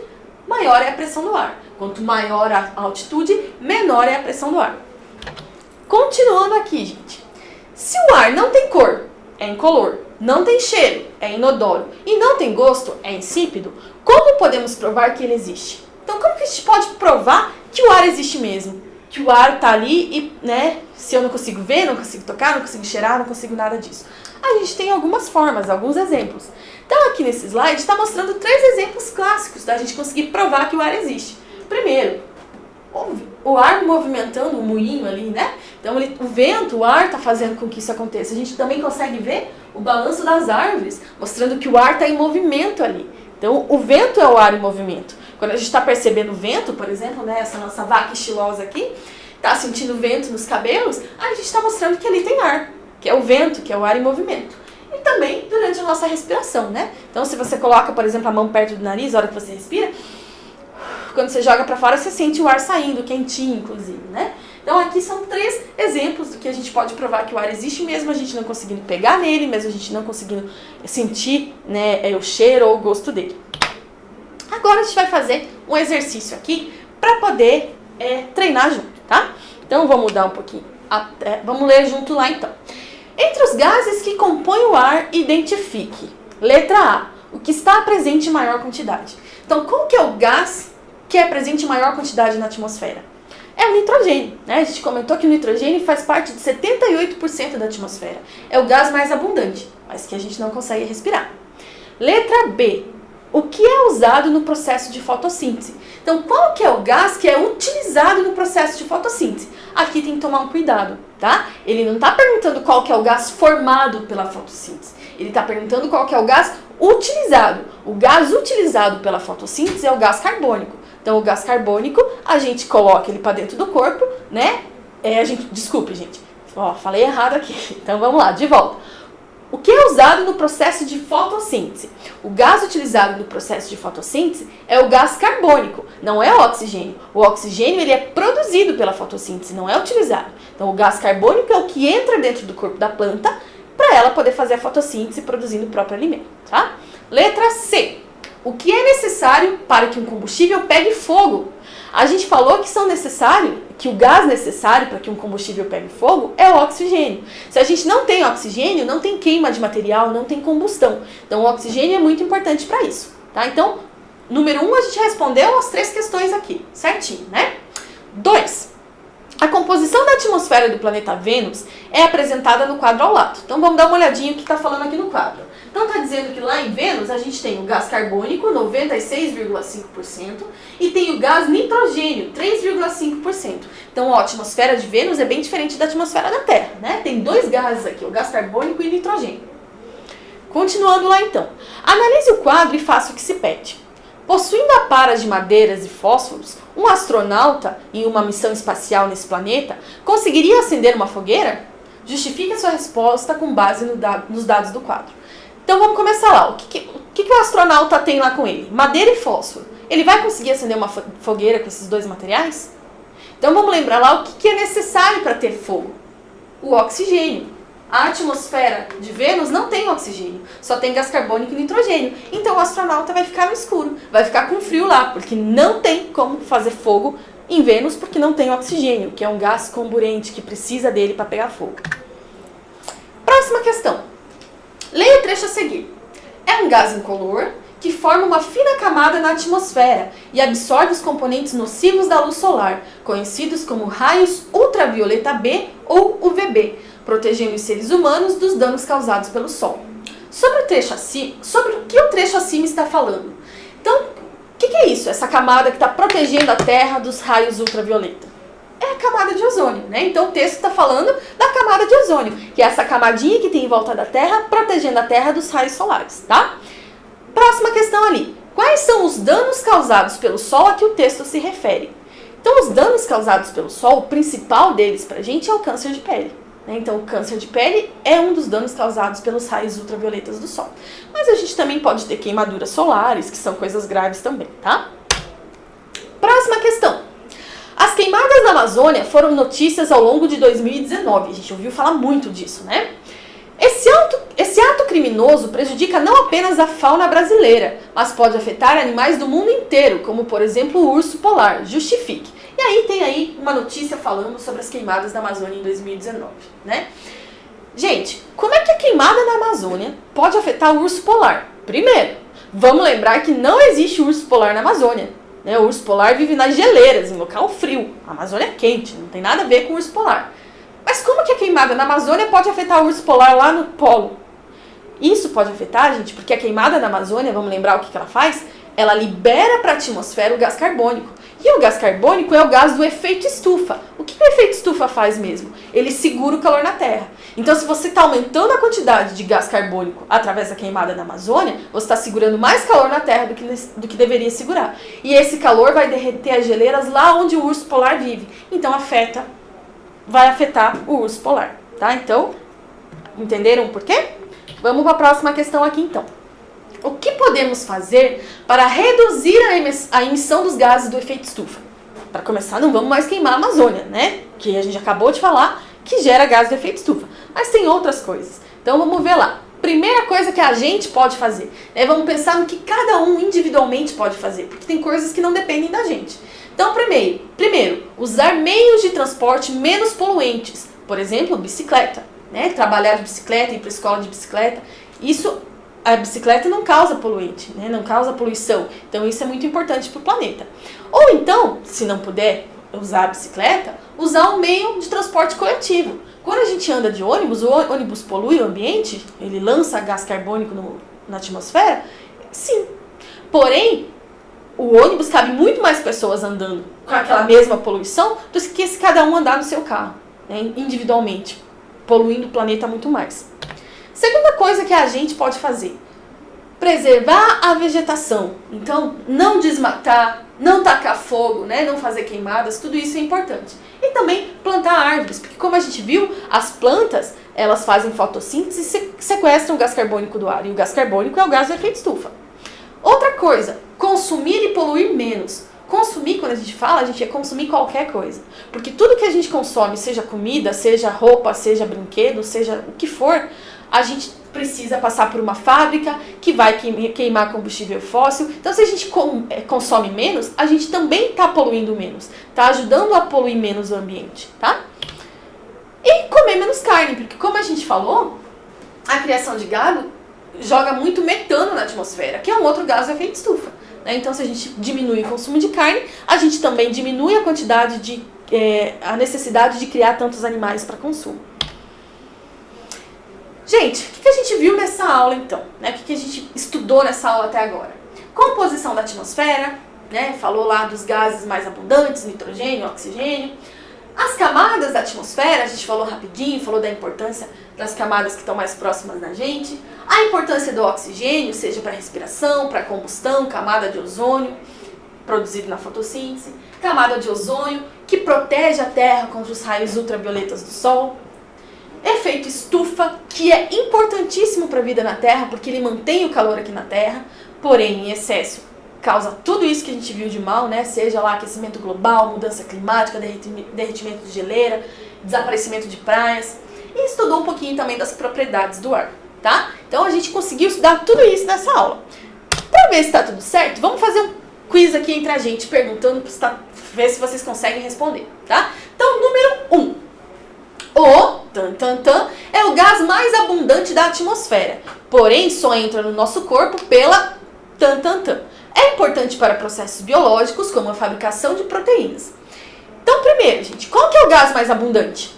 maior é a pressão do ar. Quanto maior a altitude, menor é a pressão do ar. Continuando aqui, gente. Se o ar não tem cor, é incolor, não tem cheiro, é inodoro e não tem gosto, é insípido, como podemos provar que ele existe? Então como que a gente pode provar que o ar existe mesmo? que o ar tá ali e, né, se eu não consigo ver, não consigo tocar, não consigo cheirar, não consigo nada disso? A gente tem algumas formas, alguns exemplos. Então aqui nesse slide está mostrando 3 exemplos clássicos da gente conseguir provar que o ar existe. Primeiro, o ar movimentando o moinho ali, né? Então o vento, o ar está fazendo com que isso aconteça. A gente também consegue ver o balanço das árvores, mostrando que o ar está em movimento ali. Então o vento é o ar em movimento. Quando a gente está percebendo o vento, por exemplo, né, essa nossa vaca estilosa aqui, está sentindo vento nos cabelos, a gente está mostrando que ali tem ar, que é o vento, que é o ar em movimento. E também durante a nossa respiração, né? Então se você coloca, por exemplo, a mão perto do nariz, na hora que você respira, quando você joga para fora, você sente o ar saindo, quentinho, inclusive, né? Então aqui são 3 exemplos do que a gente pode provar que o ar existe, mesmo a gente não conseguindo pegar nele, mesmo a gente não conseguindo sentir, né, o cheiro ou o gosto dele. Agora a gente vai fazer um exercício aqui para poder treinar junto, tá? Então vamos mudar um pouquinho, vamos ler junto lá então. Entre os gases que compõem o ar, identifique. Letra A, o que está presente em maior quantidade. Então qual que é o gás que é presente em maior quantidade na atmosfera? É o nitrogênio, né? A gente comentou que o nitrogênio faz parte de 78% da atmosfera. É o gás mais abundante, mas que a gente não consegue respirar. Letra B, o que é usado no processo de fotossíntese? Então, qual que é o gás que é utilizado no processo de fotossíntese? Aqui tem que tomar um cuidado, tá? Ele não está perguntando qual que é o gás formado pela fotossíntese. Ele está perguntando qual que é o gás utilizado. O gás utilizado pela fotossíntese é o gás carbônico. Então, o gás carbônico, a gente coloca ele para dentro do corpo, né? Desculpe, gente. Ó, falei errado aqui. Então, vamos lá, de volta. O que é usado no processo de fotossíntese? O gás utilizado no processo de fotossíntese é o gás carbônico, não é o oxigênio. O oxigênio ele é produzido pela fotossíntese, não é utilizado. Então, o gás carbônico é o que entra dentro do corpo da planta para ela poder fazer a fotossíntese produzindo o próprio alimento, tá? Letra C. O que é necessário para que um combustível pegue fogo? A gente falou que o gás necessário para que um combustível pegue fogo é o oxigênio. Se a gente não tem oxigênio, não tem queima de material, não tem combustão. Então o oxigênio é muito importante para isso, tá? Então, número 1, a gente respondeu as 3 questões aqui, certinho, né? 2. A composição da atmosfera do planeta Vênus é apresentada no quadro ao lado. Então vamos dar uma olhadinha no que está falando aqui no quadro. Então está dizendo que lá em Vênus a gente tem o gás carbônico, 96,5%, e tem o gás nitrogênio, 3,5%. Então a atmosfera de Vênus é bem diferente da atmosfera da Terra, né? Tem 2 gases aqui, o gás carbônico e nitrogênio. Continuando lá então. Analise o quadro e faça o que se pede. Possuindo aparas de madeiras e fósforos, um astronauta em uma missão espacial nesse planeta conseguiria acender uma fogueira? Justifique a sua resposta com base nos dados do quadro. Então vamos começar lá. O que o astronauta tem lá com ele? Madeira e fósforo. Ele vai conseguir acender uma fogueira com esses 2 materiais? Então vamos lembrar lá o que é necessário para ter fogo. O oxigênio. A atmosfera de Vênus não tem oxigênio, só tem gás carbônico e nitrogênio. Então o astronauta vai ficar no escuro, vai ficar com frio lá, porque não tem como fazer fogo em Vênus, porque não tem oxigênio, que é um gás comburente que precisa dele para pegar fogo. Próxima questão. Leia o trecho a seguir. É um gás incolor que forma uma fina camada na atmosfera e absorve os componentes nocivos da luz solar, conhecidos como raios ultravioleta B ou UVB, protegendo os seres humanos dos danos causados pelo Sol. Sobre o que o trecho acima está falando? Então, o que é isso? Essa camada que está protegendo a Terra dos raios ultravioleta? É a camada de ozônio, né? Então o texto está falando da camada de ozônio, que é essa camadinha que tem em volta da Terra, protegendo a Terra dos raios solares, tá? Próxima questão ali. Quais são os danos causados pelo Sol a que o texto se refere? Então, os danos causados pelo Sol, o principal deles pra gente é o câncer de pele. Né? Então, o câncer de pele é um dos danos causados pelos raios ultravioletas do Sol. Mas a gente também pode ter queimaduras solares, que são coisas graves também, tá? Próxima questão. As queimadas na Amazônia foram notícias ao longo de 2019. A gente ouviu falar muito disso, né? Esse ato criminoso prejudica não apenas a fauna brasileira, mas pode afetar animais do mundo inteiro, como, por exemplo, o urso polar. Justifique. E aí tem aí uma notícia falando sobre as queimadas na Amazônia em 2019, né? Gente, como é que a queimada na Amazônia pode afetar o urso polar? Primeiro, vamos lembrar que não existe urso polar na Amazônia. né? O urso polar vive nas geleiras, em local frio. A Amazônia é quente, não tem nada a ver com o urso polar. Mas como que a queimada na Amazônia pode afetar o urso polar lá no polo? Isso pode afetar, gente, porque a queimada na Amazônia, vamos lembrar o que ela faz? Ela libera para a atmosfera o gás carbônico. E o gás carbônico é o gás do efeito estufa. O que o efeito estufa faz mesmo? Ele segura o calor na Terra. Então, se você está aumentando a quantidade de gás carbônico através da queimada na Amazônia, você está segurando mais calor na Terra do que deveria segurar. E esse calor vai derreter as geleiras lá onde o urso polar vive. Então, vai afetar o urso polar. Tá? Então, entenderam por quê? Vamos para a próxima questão aqui, então. O que podemos fazer para reduzir a emissão dos gases do efeito estufa? Para começar, não vamos mais queimar a Amazônia, né? Que a gente acabou de falar que gera gás do efeito estufa. Mas tem outras coisas. Então vamos ver lá. Primeira coisa que a gente pode fazer, né? Vamos pensar no que cada um individualmente pode fazer, porque tem coisas que não dependem da gente. Então, primeiro, usar meios de transporte menos poluentes. Por exemplo, bicicleta, né? Trabalhar de bicicleta, ir para a escola de bicicleta. A bicicleta não causa poluente, né? Não causa poluição. Então isso é muito importante para o planeta. Ou então, se não puder usar a bicicleta, usar um meio de transporte coletivo. Quando a gente anda de ônibus, o ônibus polui o ambiente, ele lança gás carbônico na atmosfera? Sim. Porém, o ônibus cabe muito mais pessoas andando com aquela mesma poluição do que se cada um andar no seu carro, né? Individualmente, poluindo o planeta muito mais. Segunda coisa que a gente pode fazer, preservar a vegetação. Então, não desmatar, não tacar fogo, né? Não fazer queimadas, tudo isso é importante. E também plantar árvores, porque como a gente viu, as plantas, elas fazem fotossíntese e sequestram o gás carbônico do ar. E o gás carbônico é o gás do efeito estufa. Outra coisa, consumir e poluir menos. Consumir, quando a gente fala, a gente é consumir qualquer coisa. Porque tudo que a gente consome, seja comida, seja roupa, seja brinquedo, seja o que for, a gente precisa passar por uma fábrica que vai queimar combustível fóssil. Então, se a gente consome menos, a gente também está poluindo menos. Está ajudando a poluir menos o ambiente, tá? E comer menos carne, porque como a gente falou, a criação de gado joga muito metano na atmosfera, que é um outro gás do efeito estufa. Né? Então, se a gente diminui o consumo de carne, a gente também diminui a necessidade de criar tantos animais para consumo. Gente, o que a gente viu nessa aula então? Né? O que a gente estudou nessa aula até agora? Composição da atmosfera, né? Falou lá dos gases mais abundantes, nitrogênio, oxigênio. As camadas da atmosfera, a gente falou rapidinho, falou da importância das camadas que estão mais próximas da gente. A importância do oxigênio, seja para respiração, para combustão, camada de ozônio, produzido na fotossíntese. Camada de ozônio, que protege a Terra contra os raios ultravioletas do Sol. Efeito estufa, que é importantíssimo para a vida na Terra, porque ele mantém o calor aqui na Terra, porém, em excesso, causa tudo isso que a gente viu de mal, né? Seja lá aquecimento global, mudança climática, derretimento de geleira, desaparecimento de praias. E estudou um pouquinho também das propriedades do ar, tá? Então, a gente conseguiu estudar tudo isso nessa aula. Para ver se está tudo certo, vamos fazer um quiz aqui entre a gente, perguntando para ver se vocês conseguem responder, tá? Então, número 1. O é o gás mais abundante da atmosfera, porém só entra no nosso corpo pela É importante para processos biológicos, como a fabricação de proteínas. Então, primeiro, gente, qual que é o gás mais abundante?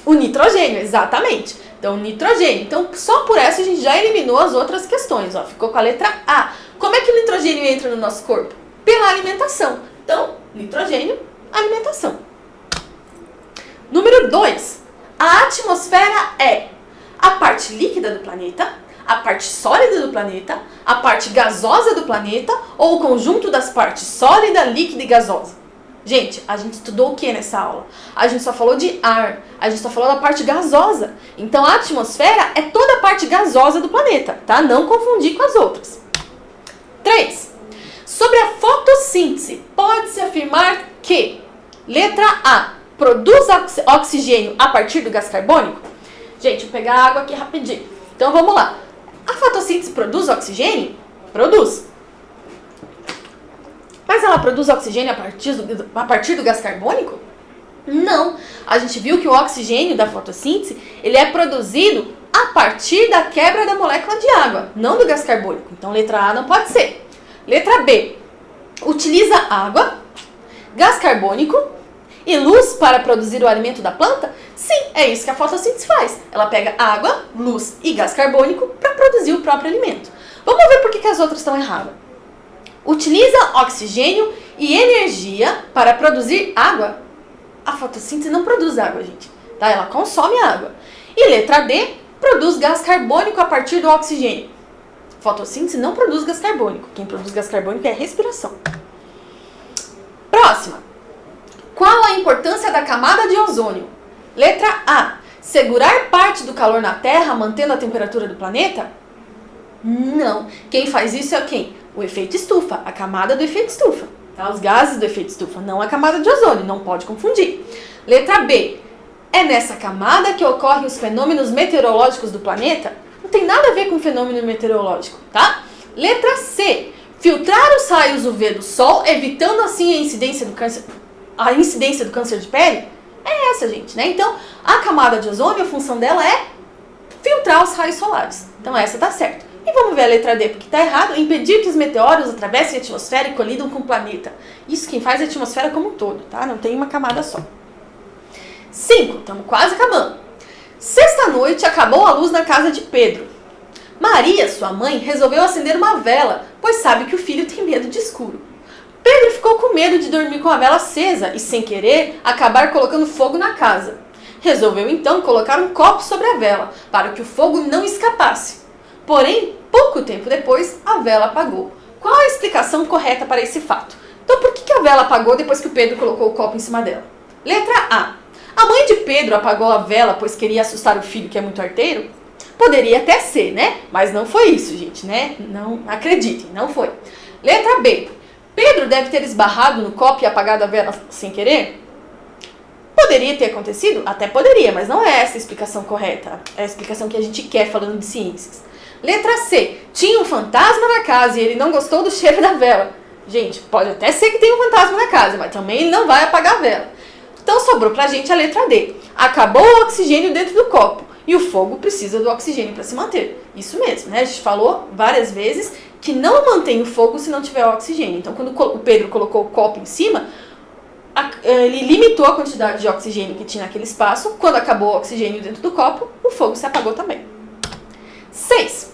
O nitrogênio, exatamente. Então, nitrogênio. Então, só por essa a gente já eliminou as outras questões. Ó. Ficou com a letra A. Como é que o nitrogênio entra no nosso corpo? Pela alimentação. Então, nitrogênio, alimentação. Número 2. A atmosfera é a parte líquida do planeta, a parte sólida do planeta, a parte gasosa do planeta ou o conjunto das partes sólida, líquida e gasosa? Gente, a gente estudou o que nessa aula? A gente só falou de ar, a gente só falou da parte gasosa. Então, a atmosfera é toda a parte gasosa do planeta, tá? Não confundir com as outras. 3. Sobre a fotossíntese, pode-se afirmar que, letra A, produz oxigênio a partir do gás carbônico? Gente, vou pegar água aqui rapidinho. Então, vamos lá. A fotossíntese produz oxigênio? Produz. Mas ela produz oxigênio a partir do gás carbônico? Não. A gente viu que o oxigênio da fotossíntese, ele é produzido a partir da quebra da molécula de água, não do gás carbônico. Então, letra A não pode ser. Letra B. utiliza água, gás carbônico e luz para produzir o alimento da planta? Sim, é isso que a fotossíntese faz. Ela pega água, luz e gás carbônico para produzir o próprio alimento. Vamos ver por que as outras estão erradas. Utiliza oxigênio e energia para produzir água? A fotossíntese não produz água, gente. Tá? Ela consome água. E letra D, produz gás carbônico a partir do oxigênio. Fotossíntese não produz gás carbônico. Quem produz gás carbônico é a respiração. Próxima. Qual a importância da camada de ozônio? Letra A. Segurar parte do calor na Terra, mantendo a temperatura do planeta? Não. Quem faz isso é quem? O efeito estufa, a camada do efeito estufa. Tá? Os gases do efeito estufa, não a camada de ozônio, não pode confundir. Letra B. É nessa camada que ocorrem os fenômenos meteorológicos do planeta? Não tem nada a ver com fenômeno meteorológico, tá? Letra C. Filtrar os raios UV do Sol, evitando assim a incidência do câncer de pele? É essa, gente, né? Então, a camada de ozônio, a função dela é filtrar os raios solares. Então, essa tá certa. E vamos ver a letra D, porque tá errado. Impedir que os meteoros atravessem a atmosfera e colidam com o planeta. Isso quem faz é a atmosfera como um todo, tá? Não tem uma camada só. 5. Estamos quase acabando. Sexta-noite, acabou a luz na casa de Pedro. Maria, sua mãe, resolveu acender uma vela, pois sabe que o filho tem medo de escuro. Pedro ficou com medo de dormir com a vela acesa e, sem querer, acabar colocando fogo na casa. Resolveu então colocar um copo sobre a vela, para que o fogo não escapasse. Porém, pouco tempo depois, a vela apagou. Qual a explicação correta para esse fato? Então, por que a vela apagou depois que o Pedro colocou o copo em cima dela? Letra A. A mãe de Pedro apagou a vela pois queria assustar o filho que é muito arteiro? Poderia até ser, né? Mas não foi isso, gente, né? Não acreditem, não foi. Letra B. Pedro deve ter esbarrado no copo e apagado a vela sem querer? Poderia ter acontecido? Até poderia, mas não é essa a explicação correta. É a explicação que a gente quer falando de ciências. Letra C. Tinha um fantasma na casa e ele não gostou do cheiro da vela. Gente, pode até ser que tenha um fantasma na casa, mas também ele não vai apagar a vela. Então sobrou pra gente a letra D. Acabou o oxigênio dentro do copo e o fogo precisa do oxigênio para se manter. Isso mesmo, né? A gente falou várias vezes que não mantém o fogo se não tiver oxigênio. Então quando o Pedro colocou o copo em cima, ele limitou a quantidade de oxigênio que tinha naquele espaço. Quando acabou o oxigênio dentro do copo, o fogo se apagou também. 6.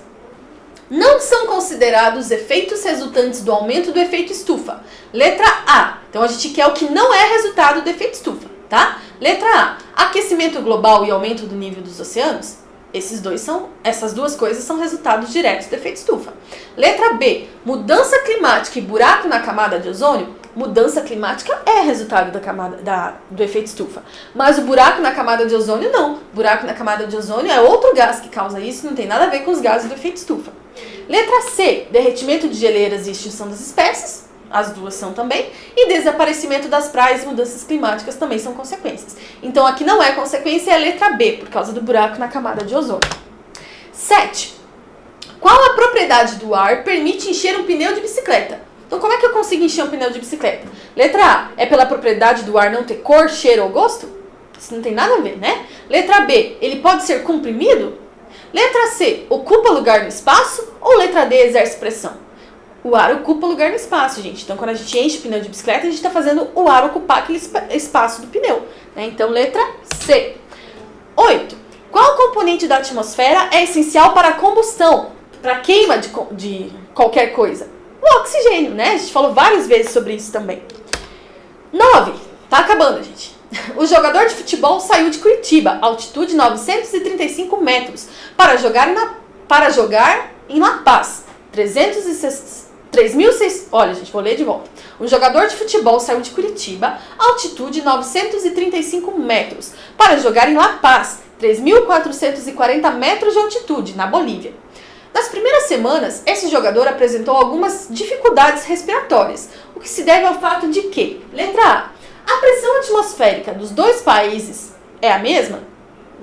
Não são considerados efeitos resultantes do aumento do efeito estufa. Letra A. Então a gente quer o que não é resultado do efeito estufa, tá? Letra A. Aquecimento global e aumento do nível dos oceanos. Essas duas coisas são resultados diretos do efeito estufa. Letra B. Mudança climática e buraco na camada de ozônio. Mudança climática é resultado do efeito estufa. Mas o buraco na camada de ozônio não. O buraco na camada de ozônio é outro gás que causa isso, não tem nada a ver com os gases do efeito estufa. Letra C. Derretimento de geleiras e extinção das espécies. As duas são também. E desaparecimento das praias e mudanças climáticas também são consequências. Então aqui não é consequência, é a letra B, por causa do buraco na camada de ozônio. 7. Qual a propriedade do ar permite encher um pneu de bicicleta? Então como é que eu consigo encher um pneu de bicicleta? Letra A. É pela propriedade do ar não ter cor, cheiro ou gosto? Isso não tem nada a ver, né? Letra B. Ele pode ser comprimido? Letra C. Ocupa lugar no espaço? Ou letra D. Exerce pressão? O ar ocupa lugar no espaço, gente. Então, quando a gente enche o pneu de bicicleta, a gente está fazendo o ar ocupar aquele espaço do pneu, né? Então, letra C. 8. Qual componente da atmosfera é essencial para a combustão, para a queima de qualquer coisa? O oxigênio, né? A gente falou várias vezes sobre isso também. 9. Tá acabando, gente. O jogador de futebol saiu de Curitiba, altitude 935 metros, para jogar em La Paz, 3.600. Olha, gente, vou ler de volta. O jogador de futebol saiu de Curitiba, altitude 935 metros, para jogar em La Paz, 3.440 metros de altitude, na Bolívia. Nas primeiras semanas, esse jogador apresentou algumas dificuldades respiratórias, o que se deve ao fato de que, letra A pressão atmosférica dos dois países é a mesma?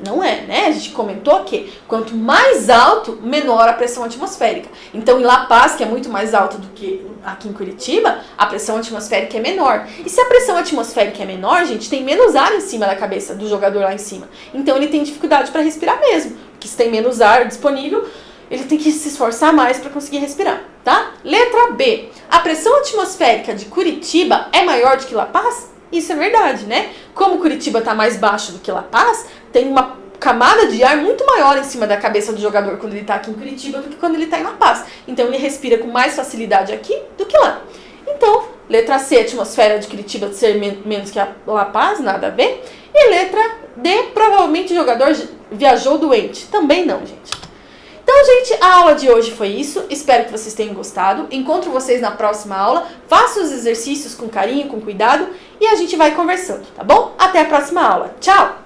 Não é, né? A gente comentou que quanto mais alto, menor a pressão atmosférica. Então, em La Paz, que é muito mais alta do que aqui em Curitiba, a pressão atmosférica é menor. E se a pressão atmosférica é menor, gente, tem menos ar em cima da cabeça do jogador lá em cima. Então, ele tem dificuldade para respirar mesmo, porque se tem menos ar disponível, ele tem que se esforçar mais para conseguir respirar, tá? Letra B. A pressão atmosférica de Curitiba é maior do que La Paz? Isso é verdade, né? Como Curitiba está mais baixo do que La Paz, tem uma camada de ar muito maior em cima da cabeça do jogador quando ele está aqui em Curitiba do que quando ele está em La Paz. Então ele respira com mais facilidade aqui do que lá. Então, letra C, a atmosfera de Curitiba ser menos que a La Paz, nada a ver. E letra D, provavelmente o jogador viajou doente. Também não, gente. Então, gente, a aula de hoje foi isso. Espero que vocês tenham gostado. Encontro vocês na próxima aula. Faça os exercícios com carinho, com cuidado. E a gente vai conversando, tá bom? Até a próxima aula. Tchau!